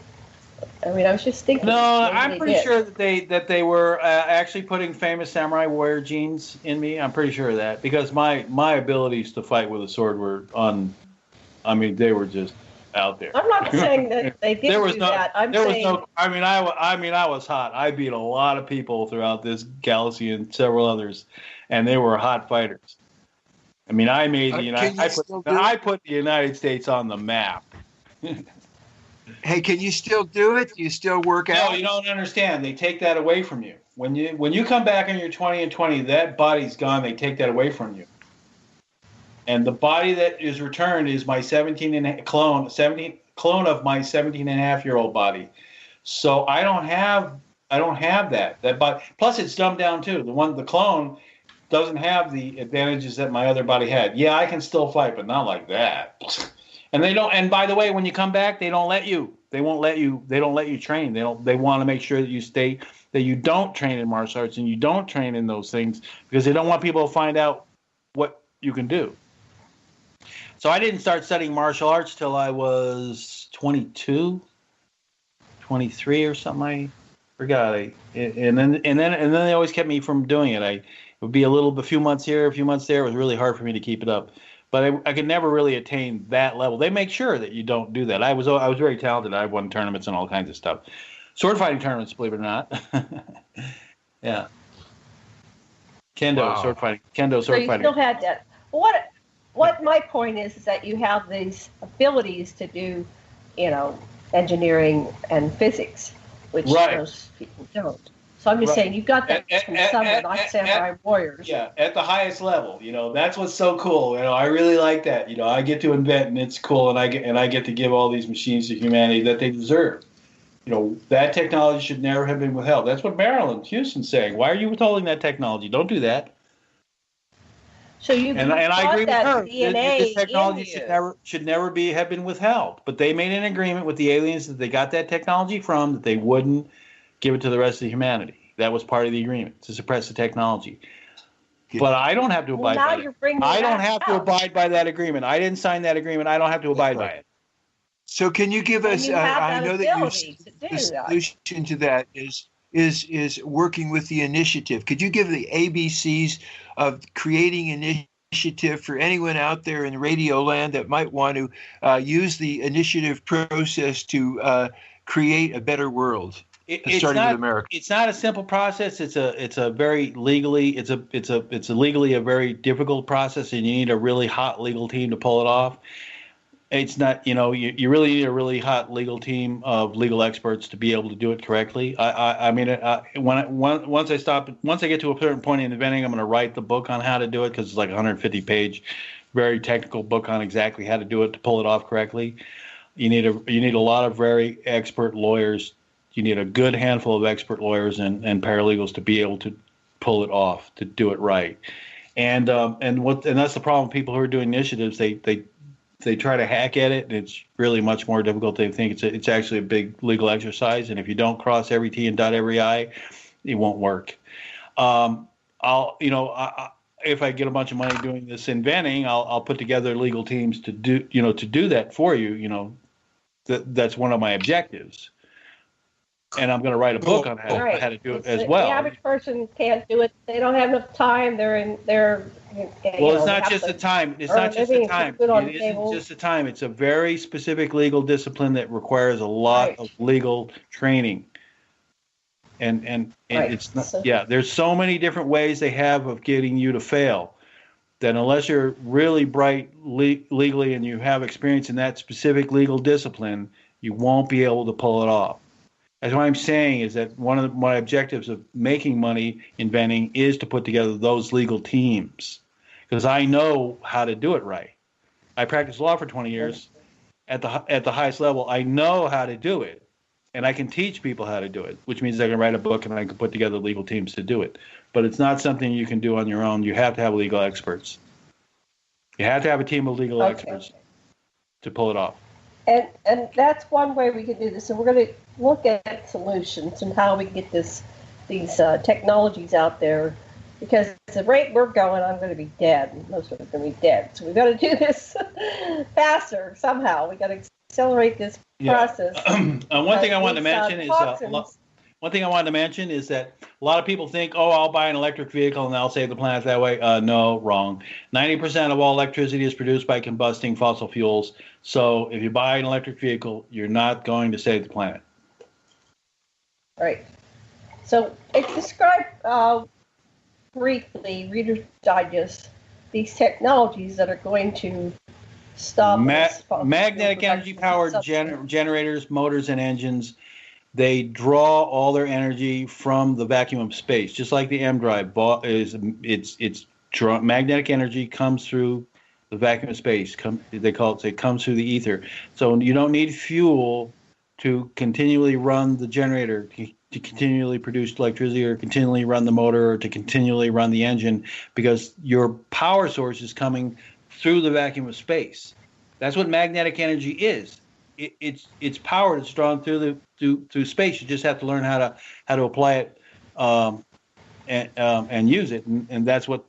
I mean, I was just thinking. No, I'm pretty sure that they were actually putting famous samurai warrior genes in me. I'm pretty sure of that, because my abilities to fight with a sword were they were just out there. I'm not saying that they didn't do that. I was hot. I beat a lot of people throughout this galaxy and several others, and they were hot fighters. I mean, I made I put the United States on the map. Hey, can you still do it? Do you still work out? No, you don't understand. They take that away from you. When you come back and you're 20 and 20, that body's gone. They take that away from you. And the body that is returned is my clone of my 17 and a half year old body. So I don't have that body. Plus it's dumbed down too. The clone doesn't have the advantages that my other body had. Yeah, I can still fight, but not like that. And they don't. And by the way, when you come back, they don't let you. They won't let you. They don't let you train. They don't. They want to make sure that you stay. That you don't train in martial arts and you don't train in those things because they don't want people to find out what you can do. So I didn't start studying martial arts till I was 22, 23 or something. I forgot. And then they always kept me from doing it. It would be a few months here, a few months there. It was really hard for me to keep it up. But I could never really attain that level. They make sure that you don't do that. I was very talented. I won tournaments and all kinds of stuff. Sword fighting tournaments, believe it or not. Yeah. Kendo, sword fighting. Kendo, sword fighting. So you still had that. What my point is that you have these abilities to do, engineering and physics, which most people don't. So I'm just saying, you got that from some not samurai warriors. Yeah, at the highest level. That's what's so cool. I really like that. I get to invent, and it's cool, and I get to give all these machines to humanity that they deserve. That technology should never have been withheld. That's what Marilyn Houston's saying. Why are you withholding that technology? Don't do that. So you and I agree with her. DNA this technology should never have been withheld. But they made an agreement with the aliens that they got that technology from, that they wouldn't give it to the rest of humanity. That was part of the agreement, to suppress the technology. But I don't have to abide by it. I don't have to abide by that agreement. I didn't sign that agreement. I don't have to abide by it. So can you give us? I know that the solution to that is working with the initiative. Could you give the ABCs of creating initiative for anyone out there in radio land that might want to use the initiative process to create a better world? Starting with America. It's not a simple process. It's a legally a very difficult process, and you need a really hot legal team to pull it off. It's not, you really need a really hot legal team of legal experts to be able to do it correctly. Once I get to a certain point in inventing, I'm going to write the book on how to do it, because it's like a 150-page, very technical book on exactly how to do it to pull it off correctly. You need a lot of very expert lawyers. You need a good handful of expert lawyers and paralegals to be able to pull it off, to do it right. And that's the problem. People who are doing initiatives, they try to hack at it, and it's really much more difficult than they think. It's actually a big legal exercise, and if you don't cross every T and dot every I, it won't work. If I get a bunch of money doing this inventing, I'll put together legal teams to do that for you. That's one of my objectives. And I'm going to write a book on how to do it as well. The average person can't do it. They don't have enough time. It's not just the time. It's not just the time. It isn't just the time. It's a very specific legal discipline that requires a lot of legal training. And it's not. There's so many different ways they have of getting you to fail that unless you're really bright legally and you have experience in that specific legal discipline, you won't be able to pull it off. That's what I'm saying, is that one of my objectives of making money inventing is to put together those legal teams, because I know how to do it right. I practiced law for 20 years at the highest level. I know how to do it, and I can teach people how to do it, which means I can write a book and I can put together legal teams to do it. But it's not something you can do on your own. You have to have legal experts. You have to have a team of legal experts to pull it off. And that's one way we can do this. And we're going to look at solutions and how we can get these technologies out there. Because at the rate we're going, I'm going to be dead. Most of us are going to be dead. So we've got to do this faster somehow. We've got to accelerate this process. One thing I wanted to mention is that a lot of people think, I'll buy an electric vehicle and I'll save the planet that way. No, wrong. 90% of all electricity is produced by combusting fossil fuels. So if you buy an electric vehicle, you're not going to save the planet. Right. So describe briefly, Reader's Digest, these technologies that are going to stop magnetic energy powered generators, motors, and engines. They draw all their energy from the vacuum of space, just like the M drive magnetic energy comes through the vacuum of space. It comes through the ether. So you don't need fuel to continually run the generator, to continually produce electricity, or continually run the motor, or to continually run the engine, because your power source is coming through the vacuum of space. That's what magnetic energy is. It's powered. It's drawn through space. You just have to learn how to apply it and use it. And that's what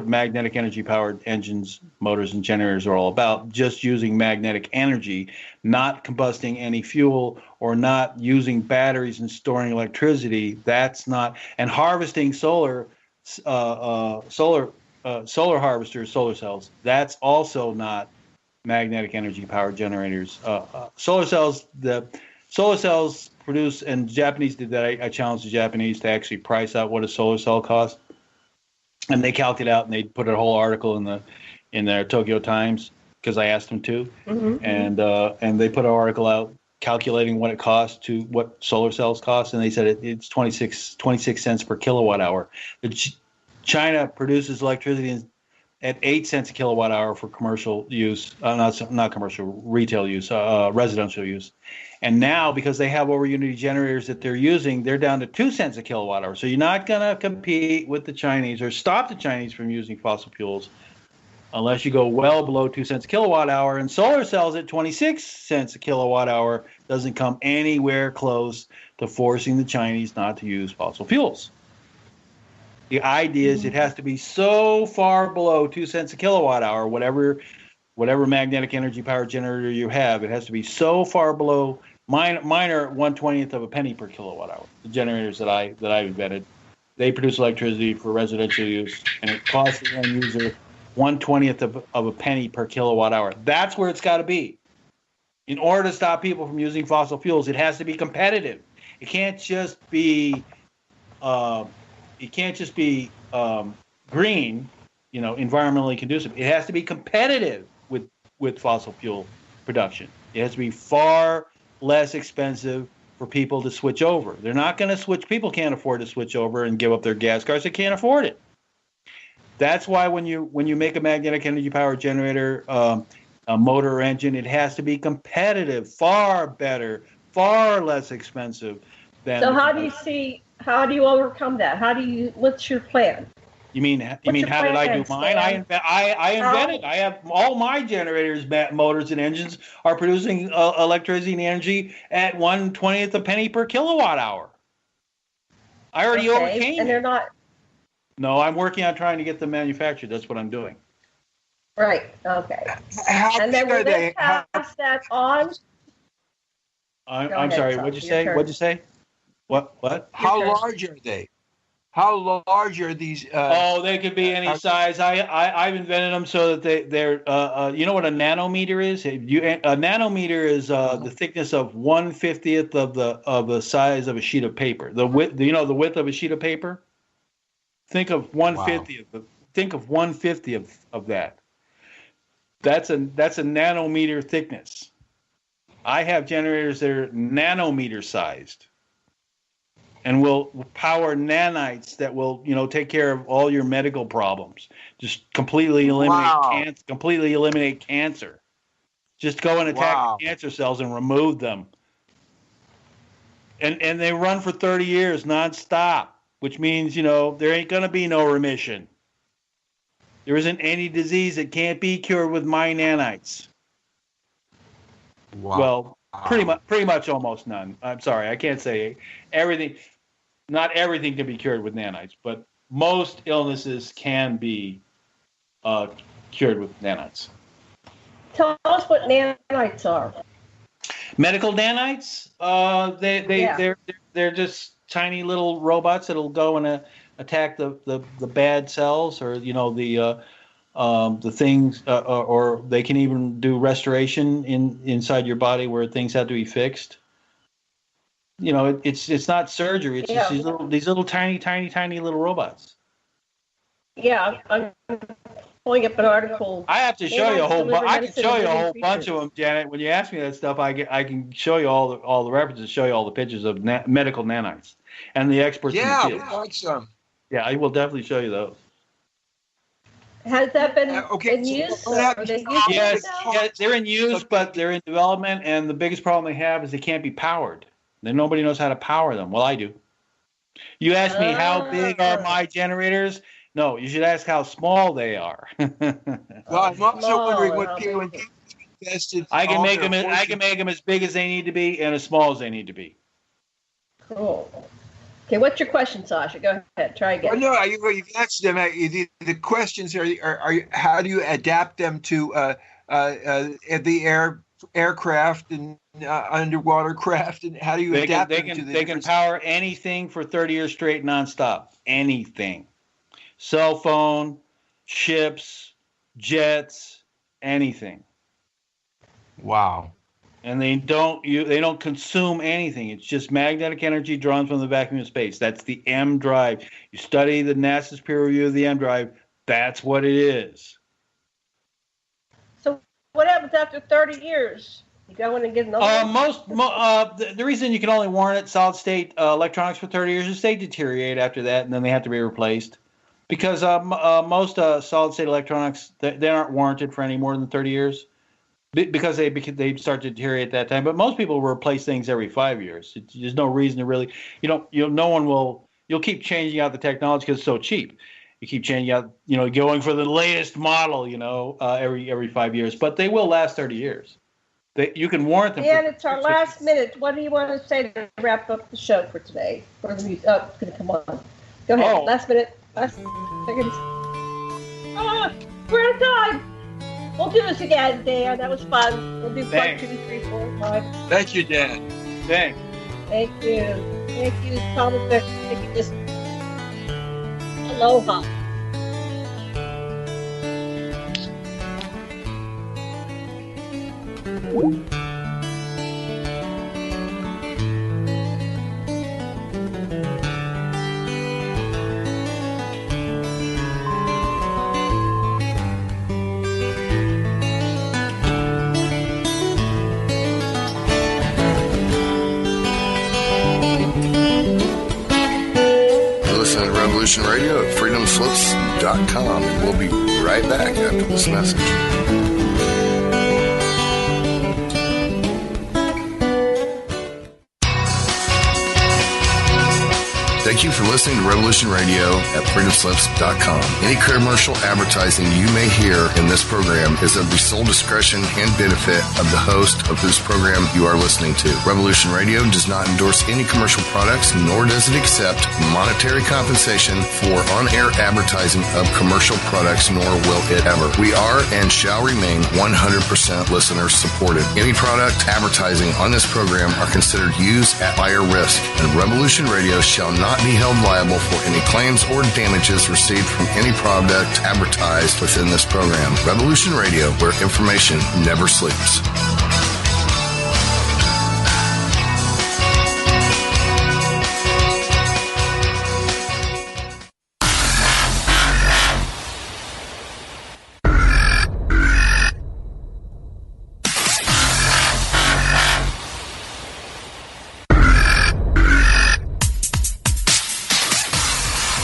magnetic energy powered engines, motors, and generators are all about. Just using magnetic energy, not combusting any fuel or not using batteries and storing electricity. That's not, and harvesting solar harvesters, solar cells. That's also not magnetic energy powered generators. Solar cells produce, and Japanese did that. I challenged the Japanese to actually price out what a solar cell costs. And they calculated out, and they put a whole article in their Tokyo Times because I asked them to, and they put an article out calculating what it costs to what solar cells cost, and they said it's 26 cents per kilowatt hour. China produces electricity at 8 cents a kilowatt hour for commercial use, not commercial, retail use, residential use. And now, because they have over unity generators that they're using, they're down to 2 cents a kilowatt hour. So you're not going to compete with the Chinese or stop the Chinese from using fossil fuels unless you go well below 2 cents a kilowatt hour. And solar cells at 26 cents a kilowatt hour doesn't come anywhere close to forcing the Chinese not to use fossil fuels. The idea is it has to be so far below 2 cents a kilowatt hour, whatever magnetic energy powered generator you have, it has to be so far below. Mine are 1/20th of a penny per kilowatt hour. The generators that I've invented, they produce electricity for residential use, and it costs the end user 1/20th of a penny per kilowatt hour. That's where it's got to be. In order to stop people from using fossil fuels, it has to be competitive. It can't just be green, environmentally conducive. It has to be competitive with fossil fuel production. It has to be far less expensive for people to switch over. They're not going to switch. People can't afford to switch over and give up their gas cars. They can't afford it. That's why when you make a magnetic energy powered generator, a motor or engine, it has to be competitive, far better, far less expensive than. So how do you overcome that? What's your plan? You mean how did I do mine? I invented. I have all my generators, motors, and engines are producing electricity and energy at 1/20th a penny per kilowatt hour. I already overcame. And they're not. No, I'm working on trying to get them manufactured. That's what I'm doing. Right. Okay. And then will they pass that on? I'm sorry. What'd you say? What'd you say? What? How large are they? How large are these? They could be any size. I've invented them so that they're. You know what a nanometer is? A nanometer is the thickness of 1/50th of the size of a sheet of paper. The width. The width of a sheet of paper. Think of 1/50th. Wow. Think of 1/50th of that. That's a nanometer thickness. I have generators that are nanometer sized. And will power nanites that will, take care of all your medical problems. Just completely eliminate cancer. Just go and attack the cancer cells and remove them. And they run for 30 years nonstop, which means, there ain't going to be no remission. There isn't any disease that can't be cured with my nanites. Wow. Well, pretty much almost none. I'm sorry, I can't say everything. Not everything can be cured with nanites, but most illnesses can be cured with nanites. Tell us what nanites are. Medical nanites? They're just tiny little robots that'll go and attack the bad cells, or the things, or they can even do restoration inside your body where things have to be fixed. It's not surgery. It's just these little tiny little robots. Yeah, I'm pulling up an article. I have to show you a whole. I can show you a whole bunch of them, Janet. When you ask me that stuff, I can show you all the references, show you all the pictures of medical nanites and the experts. Yeah, in the field. I like some. Yeah, I will definitely show you those. Has that been in use? Yes, they're in use, but they're in development, and the biggest problem they have is they can't be powered. Then nobody knows how to power them. Well, I do. You ask me how big are my generators? No, you should ask how small they are. Well, I'm also wondering what infested. I can make them as big as they need to be and as small as they need to be. Cool. Okay, what's your question, Sasha? Go ahead. Try again. Well, no, you've answered them. The questions are how do you adapt them to the aircraft and underwater craft, and how do you adapt them to the They can power anything for 30 years straight nonstop. Anything. Cell phone, ships, jets, anything. Wow. And they don't consume anything. It's just magnetic energy drawn from the vacuum of space. That's the M drive. You study the NASA's peer review of the M drive. That's what it is. So what happens after 30 years? You go in and get another one? The reason you can only warrant it solid state electronics for 30 years is they deteriorate after that, and then they have to be replaced. Because most solid state electronics, they aren't warranted for any more than 30 years. Because they start to deteriorate at that time, but most people will replace things every 5 years. There's no reason to really, you'll keep changing out the technology because it's so cheap. You keep changing out, going for the latest model, every 5 years, but they will last 30 years. You can warrant them. And it's our last minute. What do you want to say to wrap up the show for today? For the music, it's going to come on. Go ahead. Last minute. Last seconds. We're out of time. We'll do this again, Dan. That was fun. We'll do part 2, 3, 4, 5. Thank you, Dan. Thanks. Thank you. Thank you, Thomas. Thank you, just aloha. Revolution Radio at freedomslips.com, and we'll be right back after this message. Thank you for listening to Revolution Radio at freedomslips.com. Any commercial advertising you may hear in this program is of the sole discretion and benefit of the host of whose program you are listening to. Revolution Radio does not endorse any commercial products, nor does it accept monetary compensation for on-air advertising of commercial products, nor will it ever. We are and shall remain 100% listener supported. Any product advertising on this program are considered used at buyer risk, and Revolution Radio shall not be held liable for any claims or damages received from any product advertised within this program. Revolution Radio, where information never sleeps.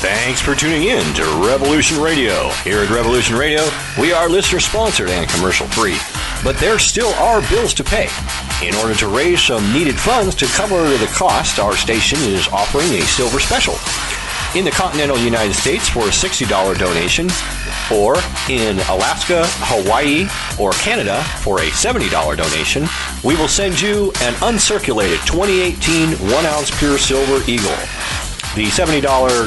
Thanks for tuning in to Revolution Radio. Here at Revolution Radio, we are listener-sponsored and commercial-free, but there still are bills to pay. In order to raise some needed funds to cover the cost, our station is offering a silver special. In the continental United States for a $60 donation, or in Alaska, Hawaii, or Canada for a $70 donation, we will send you an uncirculated 2018 1-ounce pure silver Eagle. The $70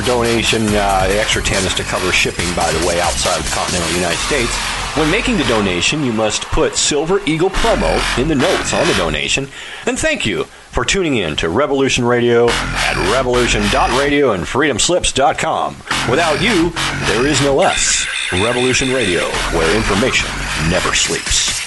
donation, the extra 10 is to cover shipping, by the way, outside of the continental United States. When making the donation, you must put Silver Eagle promo in the notes on the donation. And thank you for tuning in to Revolution Radio at revolution.radio and freedomslips.com. Without you, there is no us. Revolution Radio, where information never sleeps.